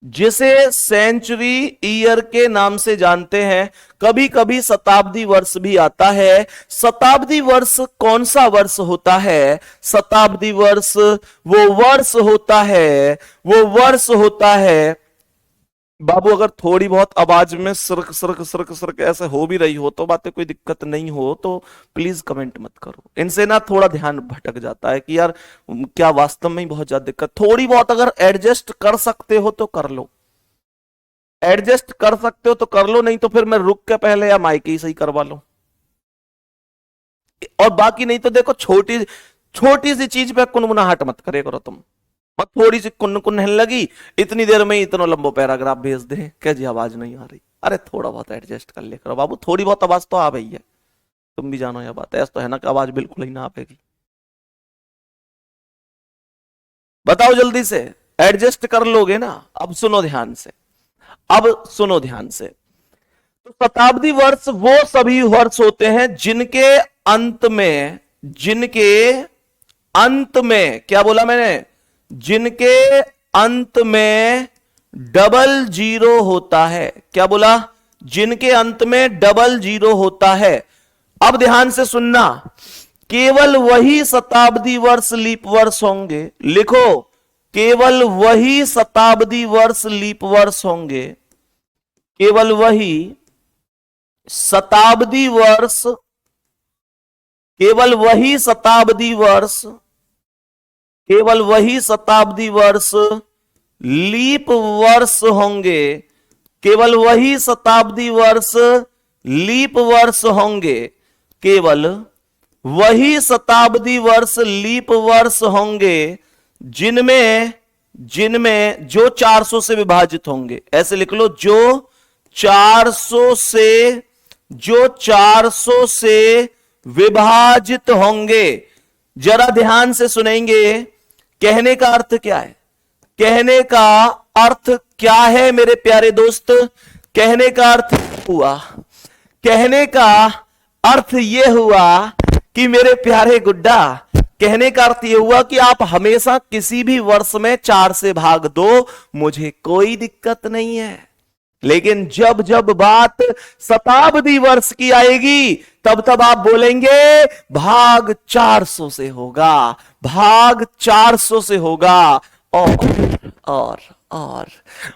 जिसे सेंचुरी ईयर के नाम से जानते हैं। कभी कभी शताब्दी वर्ष भी आता है। शताब्दी वर्ष कौन सा वर्ष होता है? शताब्दी वर्ष वो वर्ष होता है बाबू। अगर थोड़ी बहुत आवाज में सरक सरक सरक सरक ऐसे हो भी रही हो तो बातें कोई दिक्कत नहीं हो तो प्लीज कमेंट मत करो। इनसे ना थोड़ा ध्यान भटक जाता है कि यार क्या वास्तव में ही बहुत ज्यादा दिक्कत। थोड़ी बहुत अगर एडजस्ट कर सकते हो तो कर लो, एडजस्ट कर सकते हो तो कर लो, नहीं तो फिर मैं रुक के पहले या माइक ही सही करवा लो। और बाकी नहीं तो देखो, छोटी छोटी सी चीज पे कुनमुनाहट मत करे करो तुम। मत थोड़ी सी कुन कुन लगी, इतनी देर में इतना लंबो पैराग्राफ भेज दे क्या जी आवाज नहीं आ रही। अरे थोड़ा बहुत एडजस्ट कर ले करो बाबू, थोड़ी बहुत आवाज तो आ गई है, तुम भी जानो यह बात। ऐसा तो है ना कि आवाज बिल्कुल ही ना आएगी। बताओ जल्दी से, एडजस्ट कर लोगे ना? अब सुनो ध्यान से, अब सुनो ध्यान से। तो शताब्दी वर्ष वो सभी वर्ष होते हैं जिनके अंत में क्या बोला मैंने? जिनके अंत में डबल जीरो होता है। क्या बोला? जिनके अंत में डबल जीरो होता है। अब ध्यान से सुनना, केवल वही शताब्दी वर्ष लीप वर्ष होंगे। लिखो, केवल वही शताब्दी वर्ष लीप वर्ष होंगे, केवल वही शताब्दी वर्ष, केवल वही शताब्दी वर्ष, केवल वही शताब्दी वर्ष लीप वर्ष होंगे, केवल वही शताब्दी वर्ष लीप वर्ष होंगे, केवल वही शताब्दी वर्ष लीप वर्ष होंगे जिनमें जो 400 से विभाजित होंगे। ऐसे लिख लो, जो 400 से विभाजित होंगे। जरा ध्यान से सुनेंगे, कहने का अर्थ क्या है? कहने का अर्थ क्या है मेरे प्यारे दोस्त? कहने का अर्थ हुआ, कहने का अर्थ यह हुआ कि मेरे प्यारे गुड्डा, कहने का अर्थ यह हुआ कि आप हमेशा किसी भी वर्ष में 4 से भाग दो, मुझे कोई दिक्कत नहीं है। लेकिन जब जब बात शताब्दी वर्ष की आएगी तब तब आप बोलेंगे भाग 400 से होगा, भाग 400 से होगा।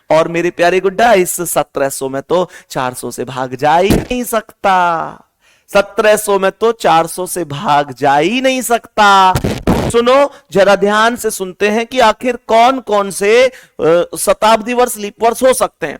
और मेरे प्यारे गुड्डा, इस 1700 में तो 400 से भाग जा ही नहीं सकता, 1700 में तो 400 से भाग जा ही नहीं सकता। सुनो, जरा ध्यान से सुनते हैं कि आखिर कौन कौन से शताब्दी वर्ष, लीप वर्ष हो सकते हैं।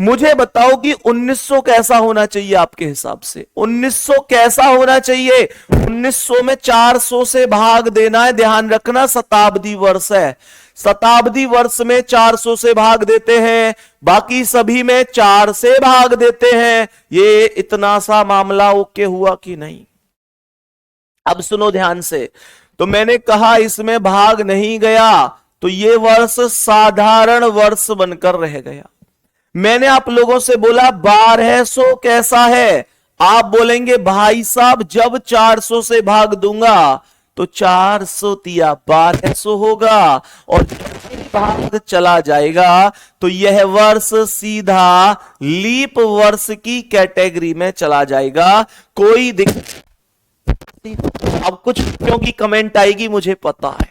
मुझे बताओ कि 1900 कैसा होना चाहिए आपके हिसाब से? 1900 कैसा होना चाहिए? 1900 में 400 से भाग देना है, ध्यान रखना, शताब्दी वर्ष है। शताब्दी वर्ष में 400 से भाग देते हैं, बाकी सभी में 4 से भाग देते हैं। ये इतना सा मामला ओके हुआ कि नहीं? अब सुनो ध्यान से, तो मैंने कहा इसमें भाग नहीं गया तो ये वर्ष साधारण वर्ष बनकर रह गया। मैंने आप लोगों से बोला 1200 कैसा है? आप बोलेंगे भाई साहब जब 400 से भाग दूंगा तो 400 तिया 1200 होगा, और भाग चला जाएगा तो यह वर्ष सीधा लीप वर्ष की कैटेगरी में चला जाएगा। कोई दिक्कत? अब कुछ क्योंकि कमेंट आएगी मुझे पता है,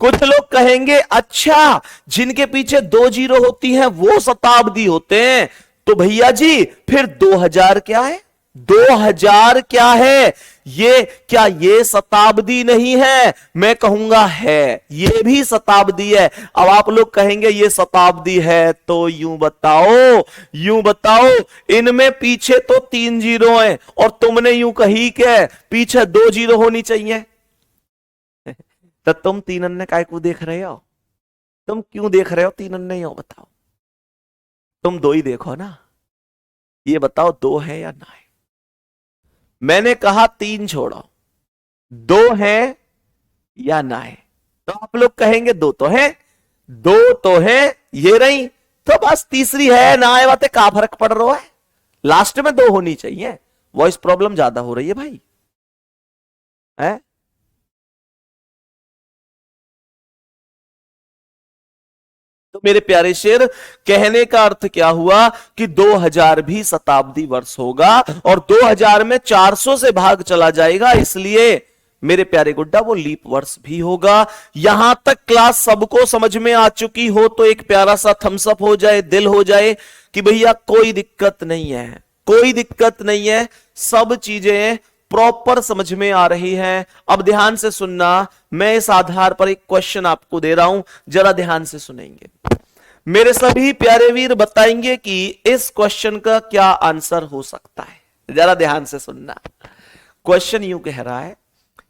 कुछ लोग कहेंगे अच्छा जिनके पीछे 2 जीरो होती हैं वो शताब्दी होते हैं, तो भैया जी फिर 2000 क्या है? 2000 क्या है? ये क्या ये शताब्दी नहीं है? मैं कहूंगा है, ये भी शताब्दी है। अब आप लोग कहेंगे ये शताब्दी है, तो यूं बताओ इनमें पीछे तो 3 जीरो हैं और तुमने यूं कही के पीछे 2 जीरो होनी चाहिए, तो तुम 3 अन्य काय को देख रहे हो? तुम क्यों देख रहे हो 3 अन्य हो? बताओ, तुम 2 ही देखो ना, ये बताओ 2 है या ना है? मैंने कहा 3 छोड़ो, 2 है या ना है? तो आप लोग कहेंगे 2 तो है, 2 तो है, ये रही, तो बस तीसरी है ना है बातें का फर्क पड़ रहा है? लास्ट में 2 होनी चाहिए। वॉइस प्रॉब्लम ज्यादा हो रही है भाई, है? तो मेरे प्यारे शेर, कहने का अर्थ क्या हुआ कि 2000 भी शताब्दी वर्ष होगा और 2000 में 400 से भाग चला जाएगा, इसलिए मेरे प्यारे गुड्डा वो लीप वर्ष भी होगा। यहां तक क्लास सबको समझ में आ चुकी हो तो एक प्यारा सा थम्स अप हो जाए, दिल हो जाए कि भैया कोई दिक्कत नहीं है, कोई दिक्कत नहीं है, सब चीजें प्रॉपर समझ में आ रही हैं। अब ध्यान से सुनना, मैं इस आधार पर एक क्वेश्चन आपको दे रहा हूं, जरा ध्यान से सुनेंगे। मेरे सभी प्यारे वीर बताएंगे कि इस क्वेश्चन का क्या आंसर हो सकता है। जरा ध्यान से सुनना, क्वेश्चन यूं कह रहा है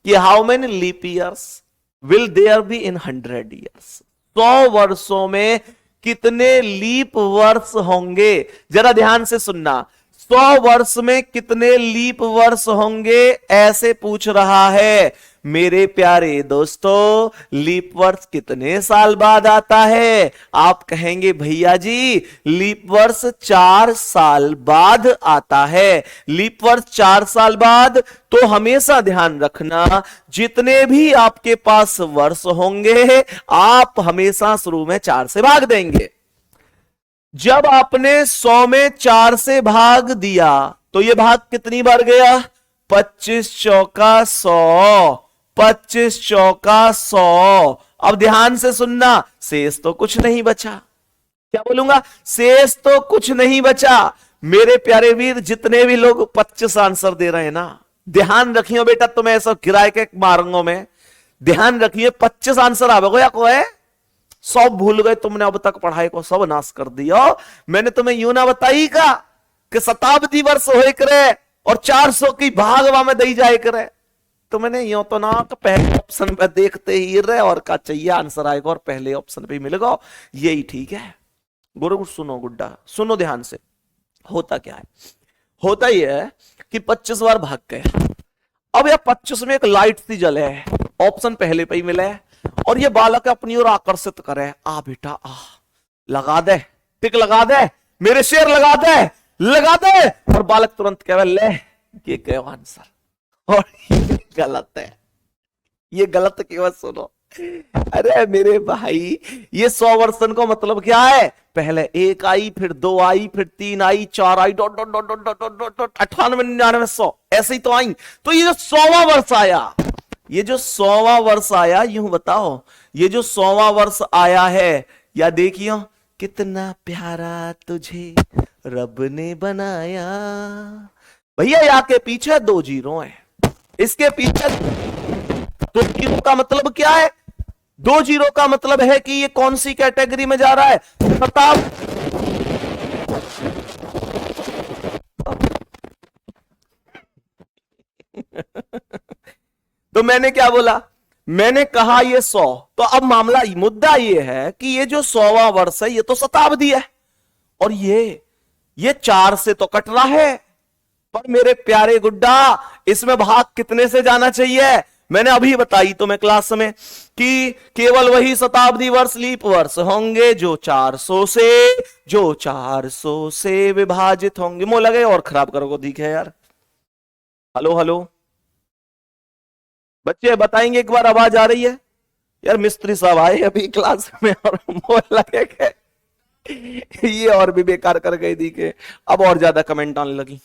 कि how many leap years will there be in 100 years? 100 वर्षों में कितने लीप वर्ष होंगे? जरा ध्यान से सुनना, 100 वर्ष में कितने लीप वर्ष होंगे ऐसे पूछ रहा है। मेरे प्यारे दोस्तों, लीप वर्ष कितने साल बाद आता है? आप कहेंगे भैया जी लीप वर्ष 4 साल बाद आता है। लीप वर्ष 4 साल बाद, तो हमेशा ध्यान रखना जितने भी आपके पास वर्ष होंगे आप हमेशा शुरू में 4 से भाग देंगे। जब आपने 100 में 4 से भाग दिया तो यह भाग कितनी बार गया? 25 चौका 100, 25 चौका 100। अब ध्यान से सुनना, शेष तो कुछ नहीं बचा। क्या बोलूंगा? शेष तो कुछ नहीं बचा। मेरे प्यारे वीर, जितने भी लोग 25 आंसर दे रहे हैं ना, ध्यान रखियो बेटा, तुम्हें ऐसा किराए के मारूंगा मैं, ध्यान रखिए 25 आंसर आवेगा या कोई सब भूल गए तुमने, अब तक पढ़ाई को सब नाश कर दिया। मैंने तुम्हें यूं ना बताई का कि शताब्दी वर्ष हो करे और 400 की भागवा में दई जाए करे, तो मैंने यूं तो ना पहले ऑप्शन पे देखते ही रहे और का चाहिए आंसर आएगा और पहले ऑप्शन पे मिलेगा, यही ठीक है। गुरु सुनो गुड्डा, सुनो ध्यान से, होता क्या है? होता ही है कि 25 बार भाग गए, अब यह 25 में एक लाइट सी जले है, ऑप्शन पहले पे ही मिला है और ये बालक अपनी ओर आकर्षित करे, आ बेटा आ, लगा दे, टिक लगा दे, मेरे शेर लगा दे, लगा दे, और बालक तुरंत कहे ले ये कहो आंसर, और ये गलत है, ये गलत केवल सुनो। अरे मेरे भाई, ये 100 का मतलब क्या है? पहले 1 आई, फिर 2 आई, फिर 3 आई, 4 आई, dot dot dot dot dot dot dot dot 98, 99, 100 ऐसे ही तो आई। तो ये जो 100वां वर्ष आया, ये जो 100वां वर्ष आया, यूं बताओ, ये जो 100वां वर्ष आया है, या देखियो कितना प्यारा तुझे रब ने बनाया। भैया यहाँ के पीछे 2 जीरो है, इसके पीछे 2 जीरो का मतलब क्या है? 2 जीरो का मतलब है कि ये कौन सी कैटेगरी में जा रहा है? तो मैंने क्या बोला? मैंने कहा ये 100। तो अब मामला, मुद्दा ये है कि ये जो 100वां वर्ष है, ये तो शताब्दी है, और ये 4 से तो कट रहा है। पर मेरे प्यारे गुड्डा, इसमें भाग कितने से जाना चाहिए? मैंने अभी बताई तुम्हें क्लास में कि केवल वही शताब्दी वर्ष लीप वर्ष होंगे जो 400 से विभाजित होंगे। मुंह लगे और खराब करोगे, दिखे यार। हेलो हेलो बच्चे, बताएंगे एक बार, आवाज आ रही है? यार मिस्त्री साहब आए अभी क्लास में, और मुंह लगे ये और भी बेकार कर गई, दिखे अब और ज्यादा कमेंट आने लगी।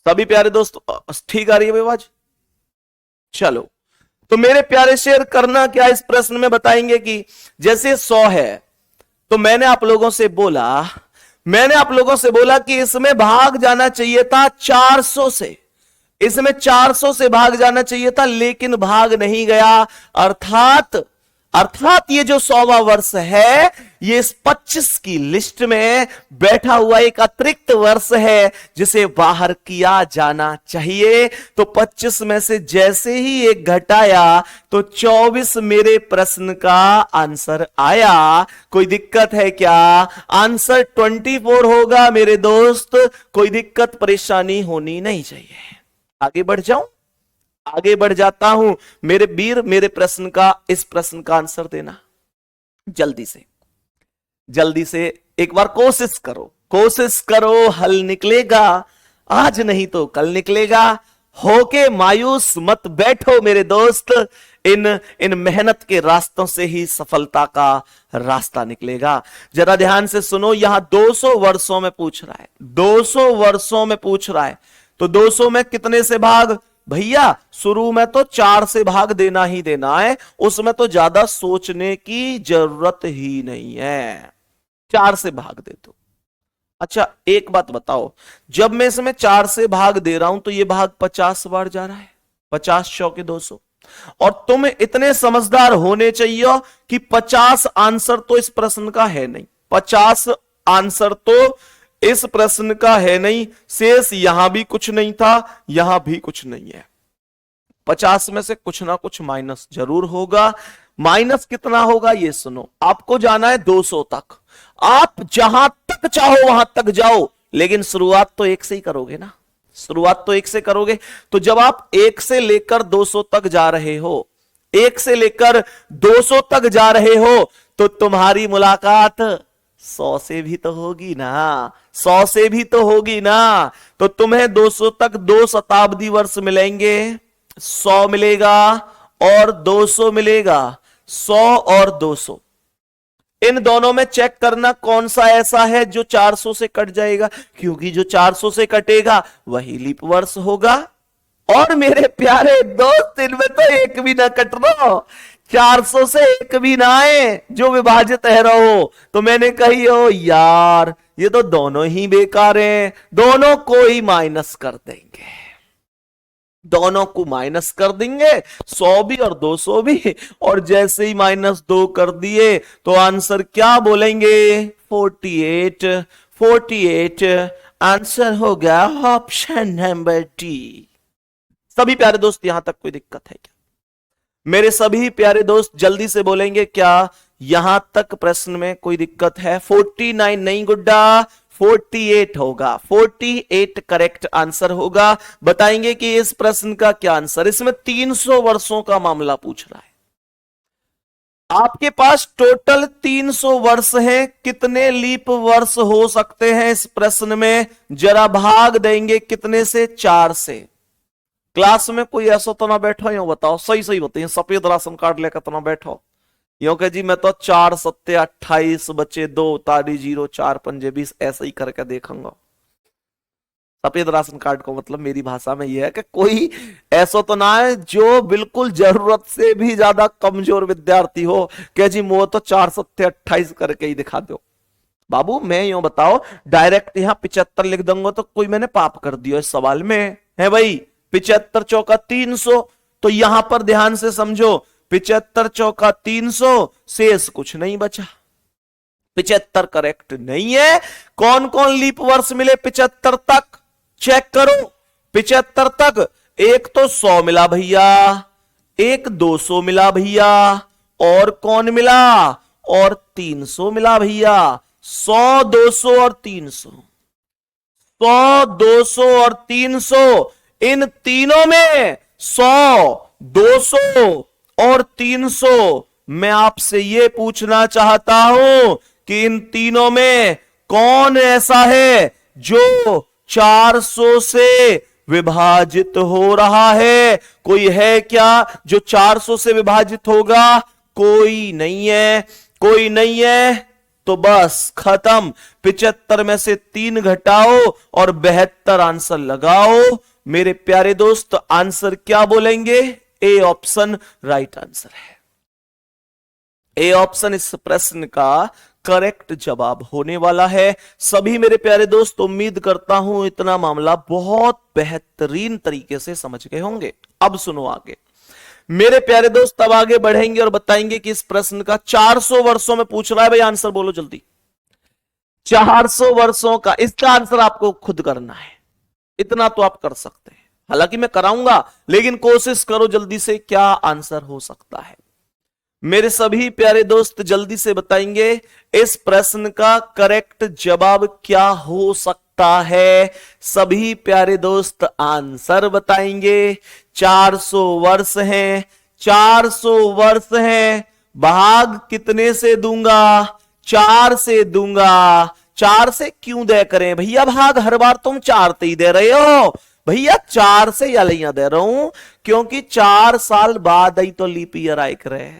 सभी प्यारे दोस्त ठीक आ रही है आवाज? चलो, तो मेरे प्यारे शेर, करना क्या इस प्रश्न में बताएंगे कि जैसे 100 है, तो मैंने आप लोगों से बोला कि इसमें भाग जाना चाहिए था 400 से, इसमें 400 से भाग जाना चाहिए था, लेकिन भाग नहीं गया। अर्थात ये जो 100वां वर्ष है, ये इस 25 की लिस्ट में बैठा हुआ एक अतिरिक्त वर्ष है, जिसे बाहर किया जाना चाहिए। तो 25 में से जैसे ही एक घटाया, तो 24 मेरे प्रश्न का आंसर आया। कोई दिक्कत है क्या? आंसर 24 होगा मेरे दोस्त, कोई दिक्कत परेशानी होनी नहीं चाहिए। आगे बढ़ जाऊं? आगे बढ़ जाता हूं मेरे वीर, मेरे प्रश्न का, इस प्रश्न का आंसर देना जल्दी से एक बार कोशिश करो, हल निकलेगा, आज नहीं तो कल निकलेगा। होके मायूस मत बैठो मेरे दोस्त, इन मेहनत के रास्तों से ही सफलता का रास्ता निकलेगा। जरा ध्यान से सुनो, यहां 200 वर्षों में पूछ रहा है, 200 वर्षों में पूछ रहा है, तो 200 में कितने से भाग? भैया शुरू में तो 4 से भाग देना ही देना है, उसमें तो ज्यादा सोचने की जरूरत ही नहीं है, 4 से भाग दे दो। अच्छा एक बात बताओ, जब मैं इसमें 4 से भाग दे रहा हूं, तो ये भाग 50 बार जा रहा है, 50 चौके 200, और तुम इतने समझदार होने चाहिए कि 50 आंसर तो इस प्रश्न का है नहीं, 50 आंसर तो इस प्रश्न का है नहीं, शेष यहां भी कुछ नहीं था, यहां भी कुछ नहीं है। 50 में से कुछ ना कुछ माइनस जरूर होगा। माइनस कितना होगा ये सुनो, आपको जाना है 200 तक, आप जहां तक चाहो वहां तक जाओ, लेकिन शुरुआत तो 1 से ही करोगे ना, शुरुआत तो 1 से करोगे। तो जब आप 1 से लेकर 200 तक जा रहे हो, 1 से लेकर 200 तक जा रहे हो, तो तुम्हारी मुलाकात 100 से भी तो होगी ना, 100 से भी तो होगी ना। तो तुम्हें 200 तक 2 शताब्दी वर्ष मिलेंगे, 100 मिलेगा और 200 मिलेगा, 100 और 200, इन दोनों में चेक करना कौन सा ऐसा है जो 400 से कट जाएगा, क्योंकि जो 400 से कटेगा वही लीप वर्ष होगा। और मेरे प्यारे दोस्त, इनमें तो एक भी ना कट रहा, 400 से एक भी ना आए जो विभाजित है रहो। तो मैंने कही हो यार, ये तो दोनों ही बेकार हैं, दोनों को ही माइनस कर देंगे, दोनों को माइनस कर देंगे, 100 भी और 200 भी, और जैसे ही -2 कर दिए तो आंसर क्या बोलेंगे? 48 आंसर हो गया ऑप्शन नंबर डी। सभी प्यारे दोस्त यहां तक कोई दिक्कत है क्या? मेरे सभी प्यारे दोस्त जल्दी से बोलेंगे, क्या यहां तक प्रश्न में कोई दिक्कत है? 49 नहीं गुड्डा, 48 होगा, 48 करेक्ट आंसर होगा। बताएंगे कि इस प्रश्न का क्या आंसर? इसमें 300 वर्षों का मामला पूछ रहा है, आपके पास टोटल 300 वर्ष हैं, कितने लीप वर्ष हो सकते हैं इस प्रश्न में? जरा भाग देंगे कितने से? 4 से। क्लास में कोई ऐसा तो ना बैठो, यूं बताओ, सही सही बताइए, सफेद राशन कार्ड लेकर तो ना बैठो यूं कह जी मैं तो 4 सत्ते 28 बचे 2 तारी 0 4 पंजे 20 ऐसा ही करके देखूंगा। सफेद राशन कार्ड को मतलब मेरी भाषा में यह है कि कोई ऐसा तो ना है जो बिल्कुल जरूरत से भी ज्यादा कमजोर विद्यार्थी हो कि जी मुझे तो 4 सत्ते 28 करके ही दिखा दो। बाबू मैं यूं बताओ, डायरेक्ट यहां 75 लिख दूंगा तो कोई मैंने पाप कर दिया इस सवाल में है भाई? 75 चौका 300, तो यहां पर ध्यान से समझो, 75 चौका 300, शेष कुछ नहीं बचा। 75 करेक्ट नहीं है। कौन कौन लीप वर्ष मिले 75 तक? चेक करो। 75 तक एक तो 100 मिला भैया, एक 200 मिला भैया, और कौन मिला? और 300 मिला भैया। 100 200 और 300, 100 200 और 300, इन तीनों में 100 200 और 300, मैं आपसे यह पूछना चाहता हूं कि इन तीनों में कौन ऐसा है जो 400 से विभाजित हो रहा है? कोई है क्या जो 400 से विभाजित होगा? कोई नहीं है, कोई नहीं है, तो बस खत्म। 75 में से 3 घटाओ और 72 आंसर लगाओ। मेरे प्यारे दोस्त आंसर क्या बोलेंगे? ए ऑप्शन राइट आंसर है। ए ऑप्शन इस प्रश्न का करेक्ट जवाब होने वाला है। सभी मेरे प्यारे दोस्त उम्मीद करता हूं इतना मामला बहुत बेहतरीन तरीके से समझ गए होंगे। अब सुनो आगे मेरे प्यारे दोस्त, अब आगे बढ़ेंगे और बताएंगे कि इस प्रश्न का 400 वर्षों में पूछ रहा है। भाई आंसर बोलो जल्दी। 400 वर्षों का, इसका आंसर आपको खुद करना है। इतना तो आप कर सकते हैं, हालांकि मैं कराऊंगा, लेकिन कोशिश करो जल्दी से क्या आंसर हो सकता है। मेरे सभी प्यारे दोस्त जल्दी से बताएंगे इस प्रश्न का करेक्ट जवाब क्या हो सकता है। सभी प्यारे दोस्त आंसर बताएंगे। 400 वर्ष हैं, 400 वर्ष हैं, भाग कितने से दूंगा? 4 से दूंगा। 4 से क्यों दे करें भैया भाग? हर बार तुम 4 से ही दे रहे हो भैया। 4 से या लिया दे रहा हूं क्योंकि 4 साल बाद ही तो लीप ईयर आए करे।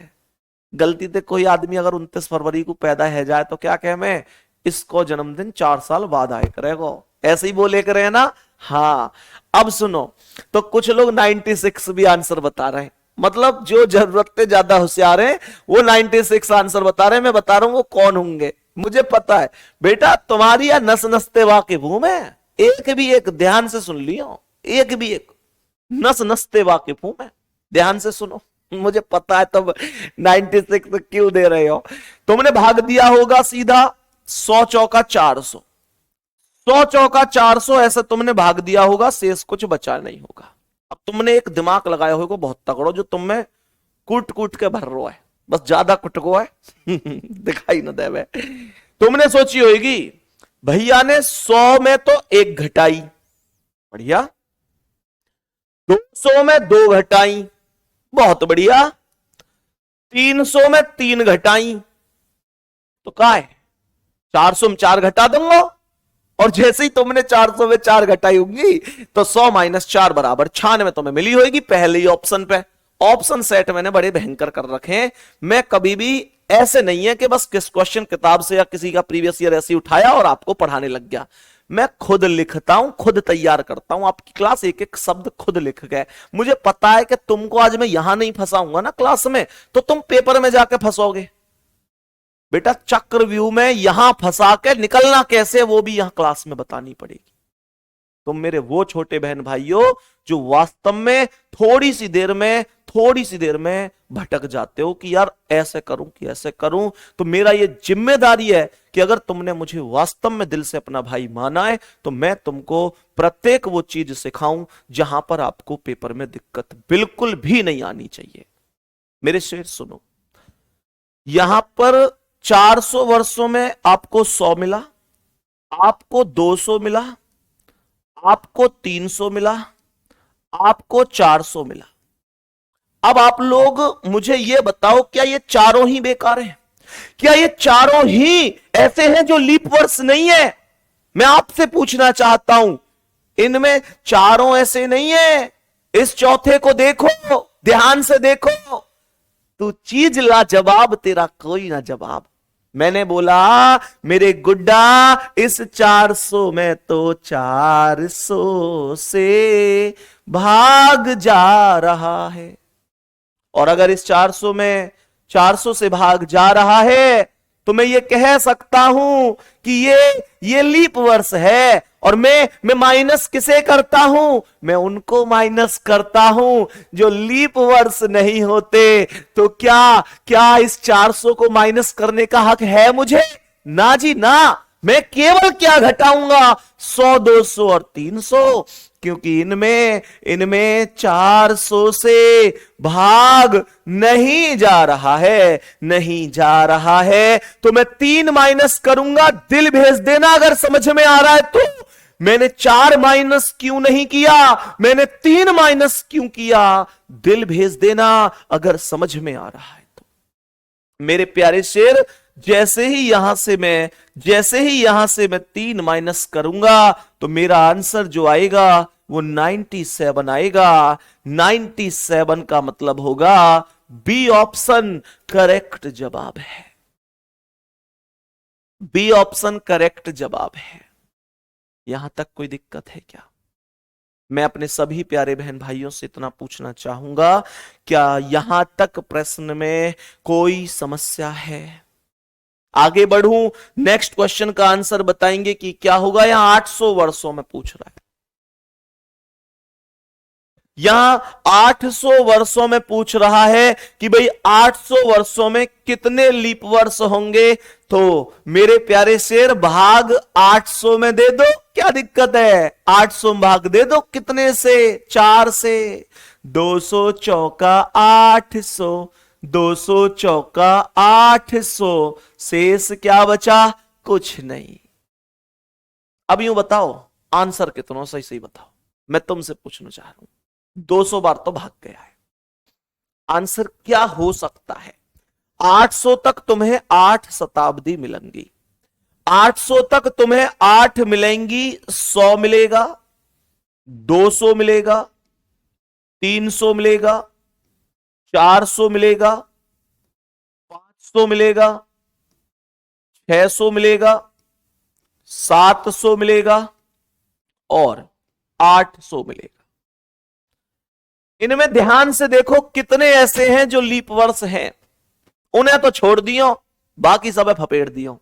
गलती से कोई आदमी अगर 29 फरवरी को पैदा है जाए तो क्या कहे, मैं इसको जन्मदिन 4 साल बाद आए करेगा, ऐसे ही बोले करे ना। हाँ अब सुनो, तो कुछ लोग 96 भी आंसर बता रहे हैं, मतलब जो जरूरत पे ज्यादा होशियार है वो 96 आंसर बता रहे हैं। मैं बता रहा हूं वो कौन होंगे, मुझे पता है बेटा। तुम्हारी या नस नसते वाकिफ हूं मैं, एक भी एक ध्यान से सुन लियो, एक भी एक नस नसते वाकिफ हूं मैं, ध्यान से सुनो। मुझे पता है तब 96 क्यों दे रहे हो। तुमने भाग दिया होगा सीधा 100 चौका 400, 100 चौका 400 ऐसा तुमने भाग दिया होगा, शेष कुछ बचा नहीं होगा। अब तुमने एक दिमाग लगाया होगा बहुत तगड़ो, जो तुम में कूट कूट के भर रो है, बस ज्यादा कुटको है दिखाई ना देवे। तुमने सोची होगी भैया ने 100 में तो 1 घटाई, बढ़िया, 200 में 2 घटाई, बहुत बढ़िया, 300 में 3 घटाई, तो क्या है 400 में 4 घटा दूंगा, और जैसे ही तुमने 400 में 4 घटाई होंगी तो 100 माइनस 4 बराबर 96 तुम्हें मिली होगी पहले ही ऑप्शन पे। ऑप्शन सेट मैंने बड़े भयंकर कर रखे हैं। मैं कभी भी ऐसे नहीं है कि बस किस क्वेश्चन किताब से या किसी का प्रीवियस ईयर ऐसे उठाया और आपको पढ़ाने लग गया। मैं खुद लिखता हूं, खुद तैयार करता हूं, आपकी क्लास एक एक शब्द खुद लिख गए। मुझे पता है कि तुमको आज मैं यहां नहीं फंसाऊंगा ना क्लास में, तो तुम पेपर में जाके फंसोगे बेटा। चक्रव्यूह में यहां फंसा के निकलना कैसे, वो भी यहां क्लास में बतानी पड़ेगी। तुम मेरे वो छोटे बहन भाइयों जो वास्तव में थोड़ी सी देर में भटक जाते हो कि यार ऐसे करूं कि ऐसे करूं, तो मेरा ये जिम्मेदारी है कि अगर तुमने मुझे वास्तव में दिल से अपना भाई माना है तो मैं तुमको प्रत्येक वो चीज सिखाऊं जहां पर आपको पेपर में दिक्कत बिल्कुल भी नहीं आनी चाहिए। मेरे शेर सुनो, यहां पर 400 वर्षों में आपको 100 मिला, आपको 200 मिला, आपको 300 मिला, आपको 400 मिला। अब आप लोग मुझे ये बताओ, क्या ये चारों ही बेकार हैं? क्या ये चारों ही ऐसे हैं जो लीप वर्ष नहीं है? मैं आपसे पूछना चाहता हूं, इनमें चारों ऐसे नहीं है? इस चौथे को देखो, ध्यान से देखो। तू चीज लाजवाब, तेरा कोई ना जवाब। मैंने बोला मेरे गुड्डा, इस 400 में तो 400 से भाग जा रहा है। और अगर इस 400 में 400 से भाग जा रहा है तो मैं ये कह सकता हूं कि ये लीप वर्ष है। और मैं माइनस किसे करता हूं? मैं उनको माइनस करता हूं जो लीप वर्ष नहीं होते। तो क्या इस 400 को माइनस करने का हक है मुझे? ना जी ना। मैं केवल क्या घटाऊंगा? 100, 200 और 300, क्योंकि इनमें 400 से भाग नहीं जा रहा है, नहीं जा रहा है। तो मैं 3 माइनस करूंगा। दिल भेज देना अगर समझ में आ रहा है तो। मैंने 4 माइनस क्यों नहीं किया, मैंने 3 माइनस क्यों किया? दिल भेज देना अगर समझ में आ रहा है तो। मेरे प्यारे शेर, जैसे ही यहां से मैं 3 माइनस करूंगा तो मेरा आंसर जो आएगा वो 97 आएगा। 97 का मतलब होगा बी ऑप्शन करेक्ट जवाब है। बी ऑप्शन करेक्ट जवाब है। यहां तक कोई दिक्कत है क्या? मैं अपने सभी प्यारे बहन भाइयों से इतना पूछना चाहूंगा, क्या यहां तक प्रश्न में कोई समस्या है? आगे बढ़ूं, नेक्स्ट क्वेश्चन का आंसर बताएंगे कि क्या होगा। यहां 800 वर्षों में पूछ रहा है। यहां 800 वर्षों में पूछ रहा है कि भाई 800 वर्षों में कितने लीप वर्ष होंगे। तो मेरे प्यारे शेर, भाग 800 में दे दो, क्या दिक्कत है? 800 में भाग दे दो, कितने से? 4 से। 200 चौका 800, 200 चौका 800, शेष क्या बचा? कुछ नहीं। अब यूं बताओ, आंसर कितना? सही बताओ। मैं तुमसे पूछना चाह रहा हूं। 200 बार तो भाग गया है। आंसर क्या हो सकता है? 800 तक तुम्हें 8 शताब्दी मिलेंगी। 800 तक तुम्हें 8 मिलेंगी। 100 मिलेगा, 200 मिलेगा, 300 मिलेगा, 400 मिलेगा, 500 मिलेगा, 600 मिलेगा, 700 मिलेगा और 800 मिलेगा। इनमें ध्यान से देखो कितने ऐसे हैं जो लीप वर्ष हैं। उन्हें तो छोड़ दियो, बाकी सब फपेड़ दियो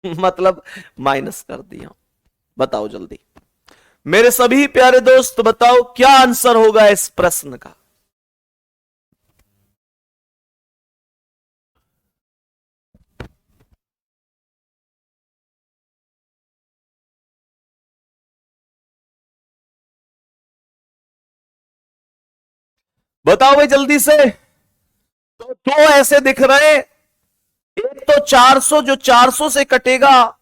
मतलब माइनस कर दियो। बताओ जल्दी मेरे सभी प्यारे दोस्त, बताओ क्या आंसर होगा इस प्रश्न का? बताओ भाई जल्दी से। तो दो ऐसे दिख रहे हैं, एक तो 400 जो 400 से कटेगा,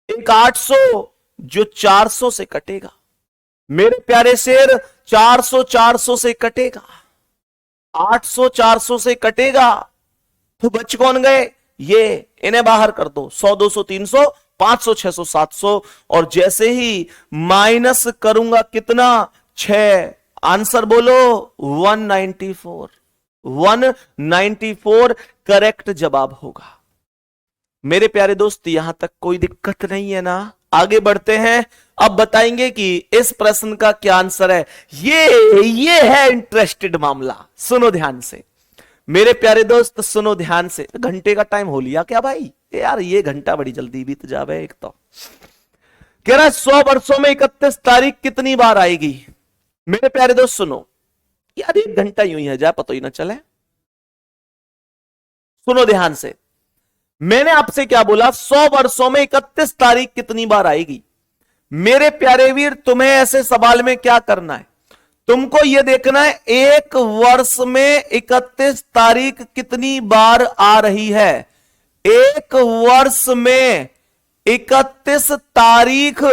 एक 800 जो 400 से कटेगा। मेरे प्यारे शेर, 400 400 से कटेगा, 800 400 से कटेगा, तो बच कौन गए? ये, इन्हें बाहर कर दो। 100 200 300 500 600 700। और जैसे ही माइनस करूंगा कितना? 6। आंसर बोलो 194। 194 करेक्ट जवाब होगा। मेरे प्यारे दोस्त, यहां तक कोई दिक्कत नहीं है ना? आगे बढ़ते हैं। अब बताएंगे कि इस प्रश्न का क्या आंसर है। ये है इंटरेस्टेड मामला। सुनो ध्यान से मेरे प्यारे दोस्त, सुनो ध्यान से। घंटे का टाइम हो लिया क्या भाई? यार ये घंटा बड़ी जल्दी बीत जावे। एक तो कह रहा है 100 वर्षों में 31 तारीख कितनी बार आएगी। मेरे प्यारे दोस्त सुनो, यार 1 घंटा यूं ही है, जाए पता ही ना चले। सुनो ध्यान से, मैंने आपसे क्या बोला? 100 वर्षों में 31 तारीख कितनी बार आएगी। मेरे प्यारे वीर, तुम्हें ऐसे सवाल में क्या करना है? तुमको यह देखना है एक वर्ष में 31 तारीख कितनी बार आ रही है। एक वर्ष में 31 तारीख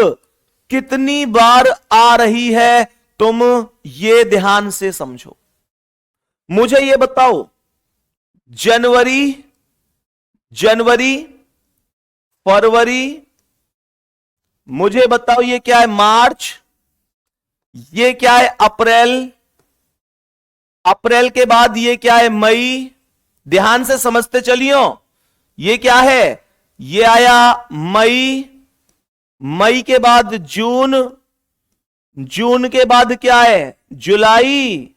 कितनी बार आ रही है, तुम ये ध्यान से समझो। मुझे ये बताओ, जनवरी, जनवरी, फरवरी, मुझे बताओ ये क्या है, मार्च, ये क्या है, अप्रैल, अप्रैल के बाद ये क्या है, मई। ध्यान से समझते चलियो, ये क्या है, ये आया मई, मई के बाद जून, जून के बाद क्या है, जुलाई,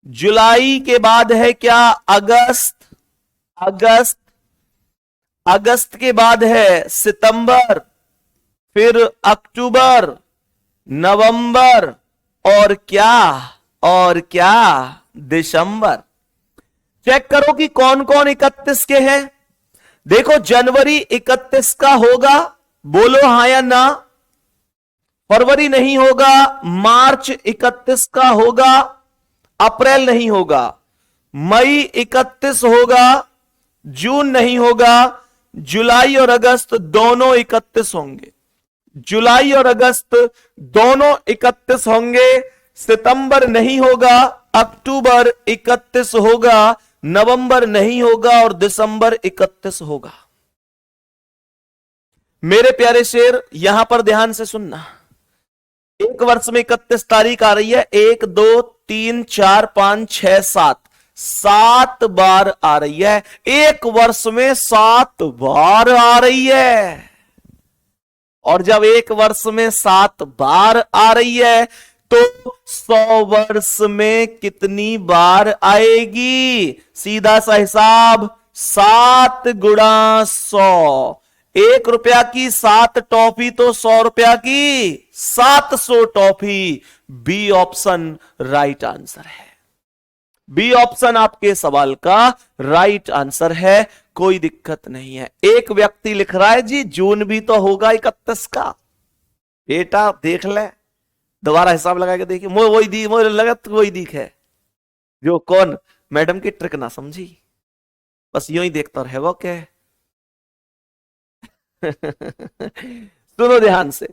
जुलाई के बाद है क्या, अगस्त, अगस्त, अगस्त के बाद है सितंबर, फिर अक्टूबर, नवंबर, और क्या, और क्या, दिसंबर। चेक करो कि कौन कौन 31 के हैं। देखो, जनवरी 31 का होगा, बोलो हां या ना। फरवरी नहीं होगा, मार्च 31 का होगा, अप्रैल नहीं होगा, मई 31 होगा, जून नहीं होगा, जुलाई और अगस्त दोनों 31 होंगे, जुलाई और अगस्त दोनों 31 होंगे, सितंबर नहीं होगा, अक्टूबर 31 होगा, नवंबर नहीं होगा, और दिसंबर 31 होगा। मेरे प्यारे शेर, यहां पर ध्यान से सुनना, एक वर्ष में 31 तारीख आ रही है, 1 2 3 4 5 6 7, 7 बार आ रही है, एक वर्ष में 7 बार आ रही है। और जब एक वर्ष में 7 बार आ रही है तो 100 वर्ष में कितनी बार आएगी? सीधा सा हिसाब, 7 गुणा 100। 1 रुपया की 7 टॉफी तो 100 रुपया की 700 toffee. B option right answer है। बी ऑप्शन आपके सवाल का राइट आंसर है, कोई दिक्कत नहीं है। एक व्यक्ति लिख रहा है जी जून भी तो होगा 31 का। बेटा देख ले, दोबारा हिसाब लगा के देखिए, मुझे वही दी, मुझे लगा तो वही दिख है जो कौन मैडम की ट्रिक ना समझी, बस यूं ही देखता रहे वो क्या। सुनो ध्यान से,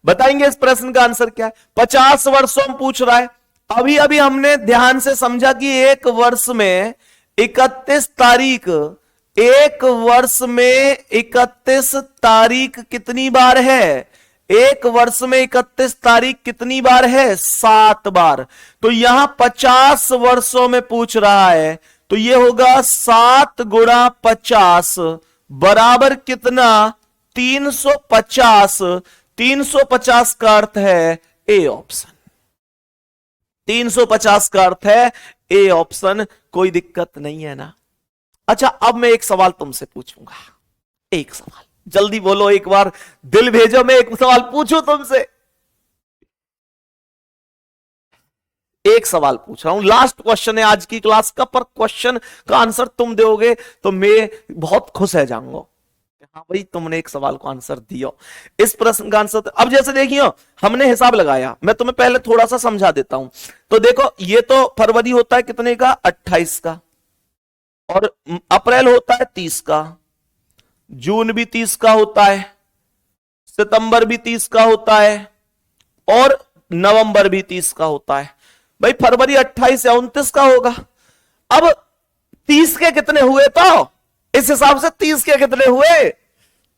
बताएंगे इस प्रश्न का आंसर क्या है। 50 वर्षों में पूछ रहा है। अभी अभी हमने ध्यान से समझा कि एक वर्ष में 31 तारीख, एक वर्ष में 31 तारीख कितनी बार है? एक वर्ष में 31 तारीख कितनी बार है? 7 बार। तो यहां 50 वर्षों में पूछ रहा है, तो यह होगा 7 गुणा 50 बराबर कितना? 350। 350 का अर्थ है ए ऑप्शन। 350 का अर्थ है ए ऑप्शन। कोई दिक्कत नहीं है ना। अच्छा, अब मैं एक सवाल तुमसे पूछूंगा। एक सवाल जल्दी बोलो, एक बार दिल भेजो, मैं एक सवाल पूछूं तुमसे। एक सवाल पूछ रहा हूं, लास्ट क्वेश्चन है आज की क्लास का, पर क्वेश्चन का आंसर तुम दोगे तो मैं बहुत खुश है जाऊंगा। हाँ भाई, तुमने एक सवाल को आंसर दिया। इस प्रश्न का आंसर अब जैसे देखिए, हमने हिसाब लगाया, मैं तुम्हें पहले थोड़ा सा समझा देता हूं। तो देखो, ये तो फरवरी होता है कितने का? 28 का। और अप्रैल होता है 30 का, जून भी 30 का होता है, सितंबर भी 30 का होता है, और नवंबर भी 30 का होता है। भाई फरवरी 28 या 29 का होगा। अब 30 के कितने हुए? तो इस हिसाब से 30 के कितने हुए?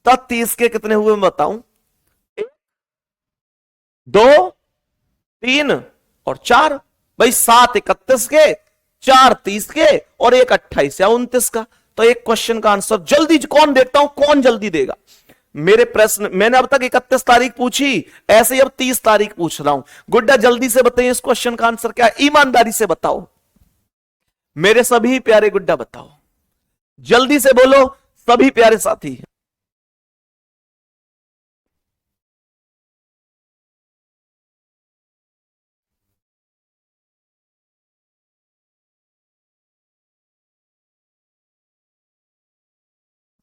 तो 30 के कितने हुए मैं बताऊं? 1 2 3 और 4। भाई 7 31 के, 4 30 के, और 1 28 या 29 का। तो एक क्वेश्चन का आंसर जल्दी कौन देखता हूं, कौन जल्दी देगा? मेरे प्रश्न मैंने अब तक 31 तारीख पूछी, ऐसे ही अब 30 तारीख पूछ रहा हूं। गुड्डा जल्दी से बताइए इस क्वेश्चन का आंसर क्या है? ईमानदारी से बताओ मेरे सभी प्यारे गुड्डा, बताओ जल्दी से बोलो सभी प्यारे साथी।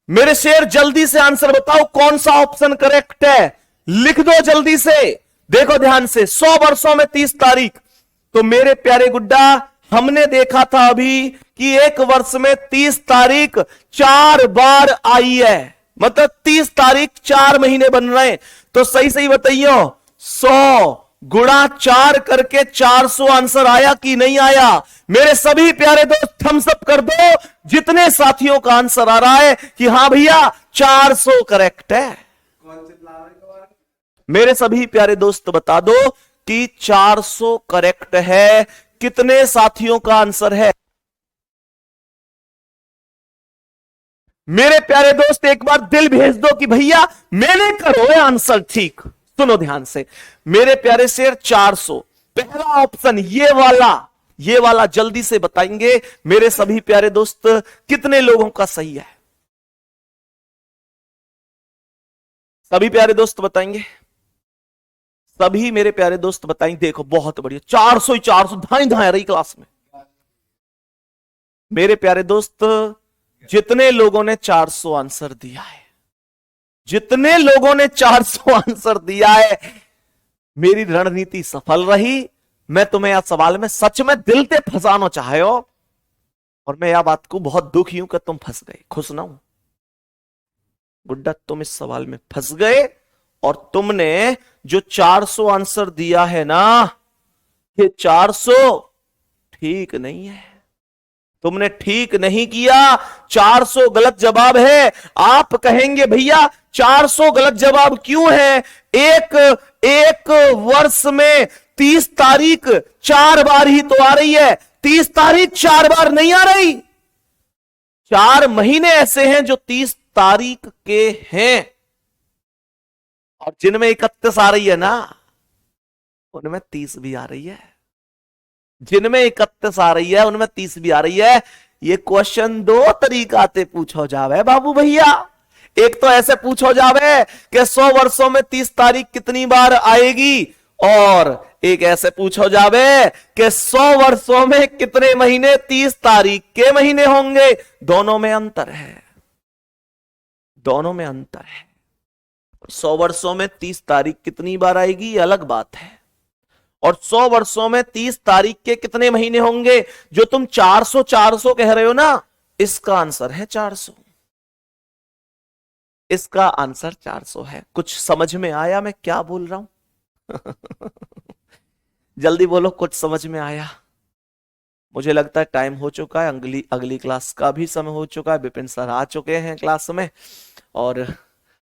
मेरे शेर जल्दी से आंसर बताओ, कौन सा ऑप्शन करेक्ट है? लिख दो जल्दी से। देखो ध्यान से, 100 वर्षों में 30 तारीख। तो मेरे प्यारे गुड्डा, हमने देखा था अभी कि एक वर्ष में 30 तारीख 4 बार आई है, मतलब 30 तारीख 4 महीने बन रहे हैं। तो सही सही बताइए, 100 गुणा 4 करके 400 आंसर आया कि नहीं आया? मेरे सभी प्यारे दोस्त थम्स अप कर दो जितने साथियों का आंसर आ रहा है कि हां भैया 400 करेक्ट है। मेरे सभी प्यारे दोस्त बता दो कि 400 करेक्ट है। कितने साथियों का आंसर है? मेरे प्यारे दोस्त एक बार दिल भेज दो कि भैया मैंने करो आंसर ठीक। सुनो ध्यान से मेरे प्यारे शेर, 400 पहला ऑप्शन ये वाला जल्दी से बताएंगे मेरे सभी प्यारे दोस्त कितने लोगों का सही है? सभी प्यारे दोस्त बताएंगे? सभी मेरे प्यारे दोस्त बताएंगे। देखो बहुत बढ़िया, 400 ही 400 धाई धाई रही क्लास में। मेरे प्यारे दोस्त जितने लोगों ने 400 आंसर दिया है, जितने लोगों ने 400 आंसर दिया है, मेरी रणनीति सफल रही। मैं तुम्हें यह सवाल में सच में दिल से फंसाना चाहे हो और मैं यह बात को बहुत दुखी हूं कि तुम फंस गए। खुश ना हूं गुड्डा, तुम इस सवाल में फंस गए और तुमने जो 400 आंसर दिया है ना, ये 400 ठीक नहीं है। तुमने ठीक नहीं किया। 400 गलत जवाब है। आप कहेंगे भैया 400 गलत जवाब क्यों है? एक वर्ष में 30 तारीख 4 बार ही तो आ रही है। 30 तारीख 4 बार नहीं आ रही। 4 महीने ऐसे हैं जो 30 तारीख के हैं और जिनमें 31 आ रही है ना, उनमें 30 भी आ रही है। जिनमें 31 आ रही है उनमें 30 भी आ रही है। ये क्वेश्चन 2 तरीका से पूछो जावे बाबू भैया। एक तो ऐसे पूछो जावे कि 100 वर्षों में 30 तारीख कितनी बार आएगी, और एक ऐसे पूछो जावे कि 100 वर्षों में कितने महीने 30 तारीख के महीने होंगे। दोनों में अंतर है, दोनों में अंतर है। 100 वर्षों में 30 तारीख कितनी बार आएगी ये अलग बात है, और 100 वर्षों में 30 तारीख के कितने महीने होंगे। जो तुम 400 400 कह रहे हो ना, इसका आंसर है 400। इसका आंसर 400 है। कुछ समझ में आया मैं क्या बोल रहा हूं? जल्दी बोलो, कुछ समझ में आया? मुझे लगता है टाइम हो चुका है, अगली क्लास का भी समय हो चुका है। विपिन सर आ चुके हैं क्लास में और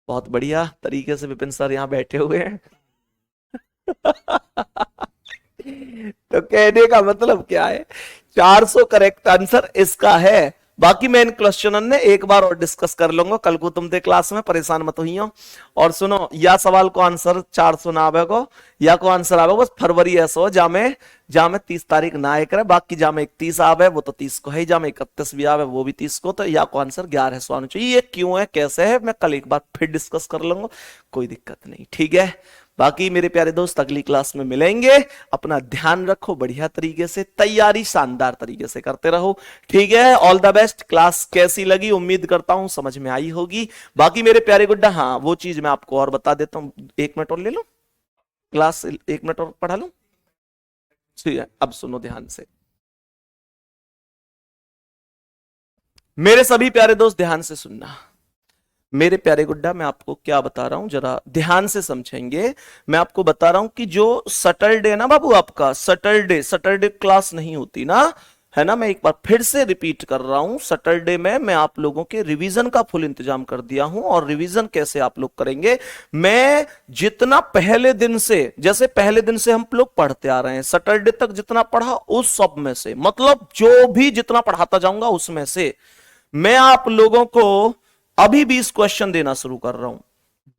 बहुत बढ़िया तरीके से विपिन सर यहां बैठे हुए हैं। तो कहने का मतलब क्या है, 400 करेक्ट आंसर इसका है। बाकी मैं इन क्वेश्चन ने एक बार और डिस्कस कर लूंगा कल को तुम दे क्लास में, परेशान मत हुई हो। और सुनो, या सवाल को आंसर 400 ना आवे को, या को आंसर आवे बस फरवरी ऐसा हो जामे 30 तारीख ना आए करे, बाकी जामे 31 आवे वो तो 30 को है, जामे 31 भी आवे वो भी 30 को, तो या को आंसर 1100 आना चाहिए। ये क्यों है कैसे है मैं कल एक बार फिर डिस्कस कर लूंगा, कोई दिक्कत नहीं, ठीक है। बाकी मेरे प्यारे दोस्त अगली क्लास में मिलेंगे। अपना ध्यान रखो, बढ़िया तरीके से तैयारी शानदार तरीके से करते रहो, ठीक है। All the best. क्लास कैसी लगी उम्मीद करता हूं समझ में आई होगी। बाकी मेरे प्यारे गुड्डा, हाँ वो चीज मैं आपको और बता देता हूं, 1 मिनट और ले लो, क्लास 1 मिनट और पढ़ा लो, ठीक है। अब सुनो ध्यान से, मेरे सभी प्यारे दोस्त ध्यान से सुनना। मेरे प्यारे गुड्डा, मैं आपको क्या बता रहा हूं जरा ध्यान से समझेंगे। मैं आपको बता रहा हूं कि जो सैटरडे ना बाबू, आपका सैटरडे क्लास नहीं होती ना, है ना। मैं एक बार फिर से रिपीट कर रहा हूं, सैटरडे में मैं आप लोगों के रिवीजन का फुल इंतजाम कर दिया हूं। और रिवीजन कैसे आप लोग करेंगे, मैं जितना पहले दिन से, जैसे पहले दिन से हम लोग पढ़ते आ रहे हैं, सैटरडे तक जितना पढ़ा उस सब में से, मतलब जो भी जितना पढ़ाता जाऊंगा उसमें से मैं आप लोगों को अभी 20 क्वेश्चन देना शुरू कर रहा हूं।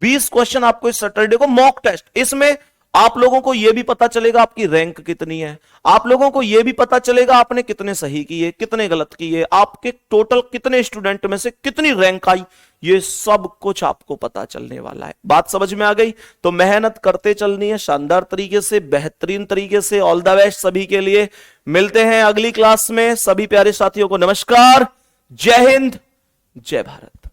20 क्वेश्चन आपको इस सैटरडे को मॉक टेस्ट, इसमें आप लोगों को यह भी पता चलेगा आपकी रैंक कितनी है, आप लोगों को यह भी पता चलेगा आपने कितने सही किए कितने गलत किए, आपके टोटल कितने स्टूडेंट में से कितनी रैंक आई, ये सब कुछ आपको पता चलने वाला है। बात समझ में आ गई? तो मेहनत करते चलनी है शानदार तरीके से, बेहतरीन तरीके से। ऑल द बेस्ट सभी के लिए। मिलते हैं अगली क्लास में। सभी प्यारे साथियों को नमस्कार, जय हिंद, जय भारत।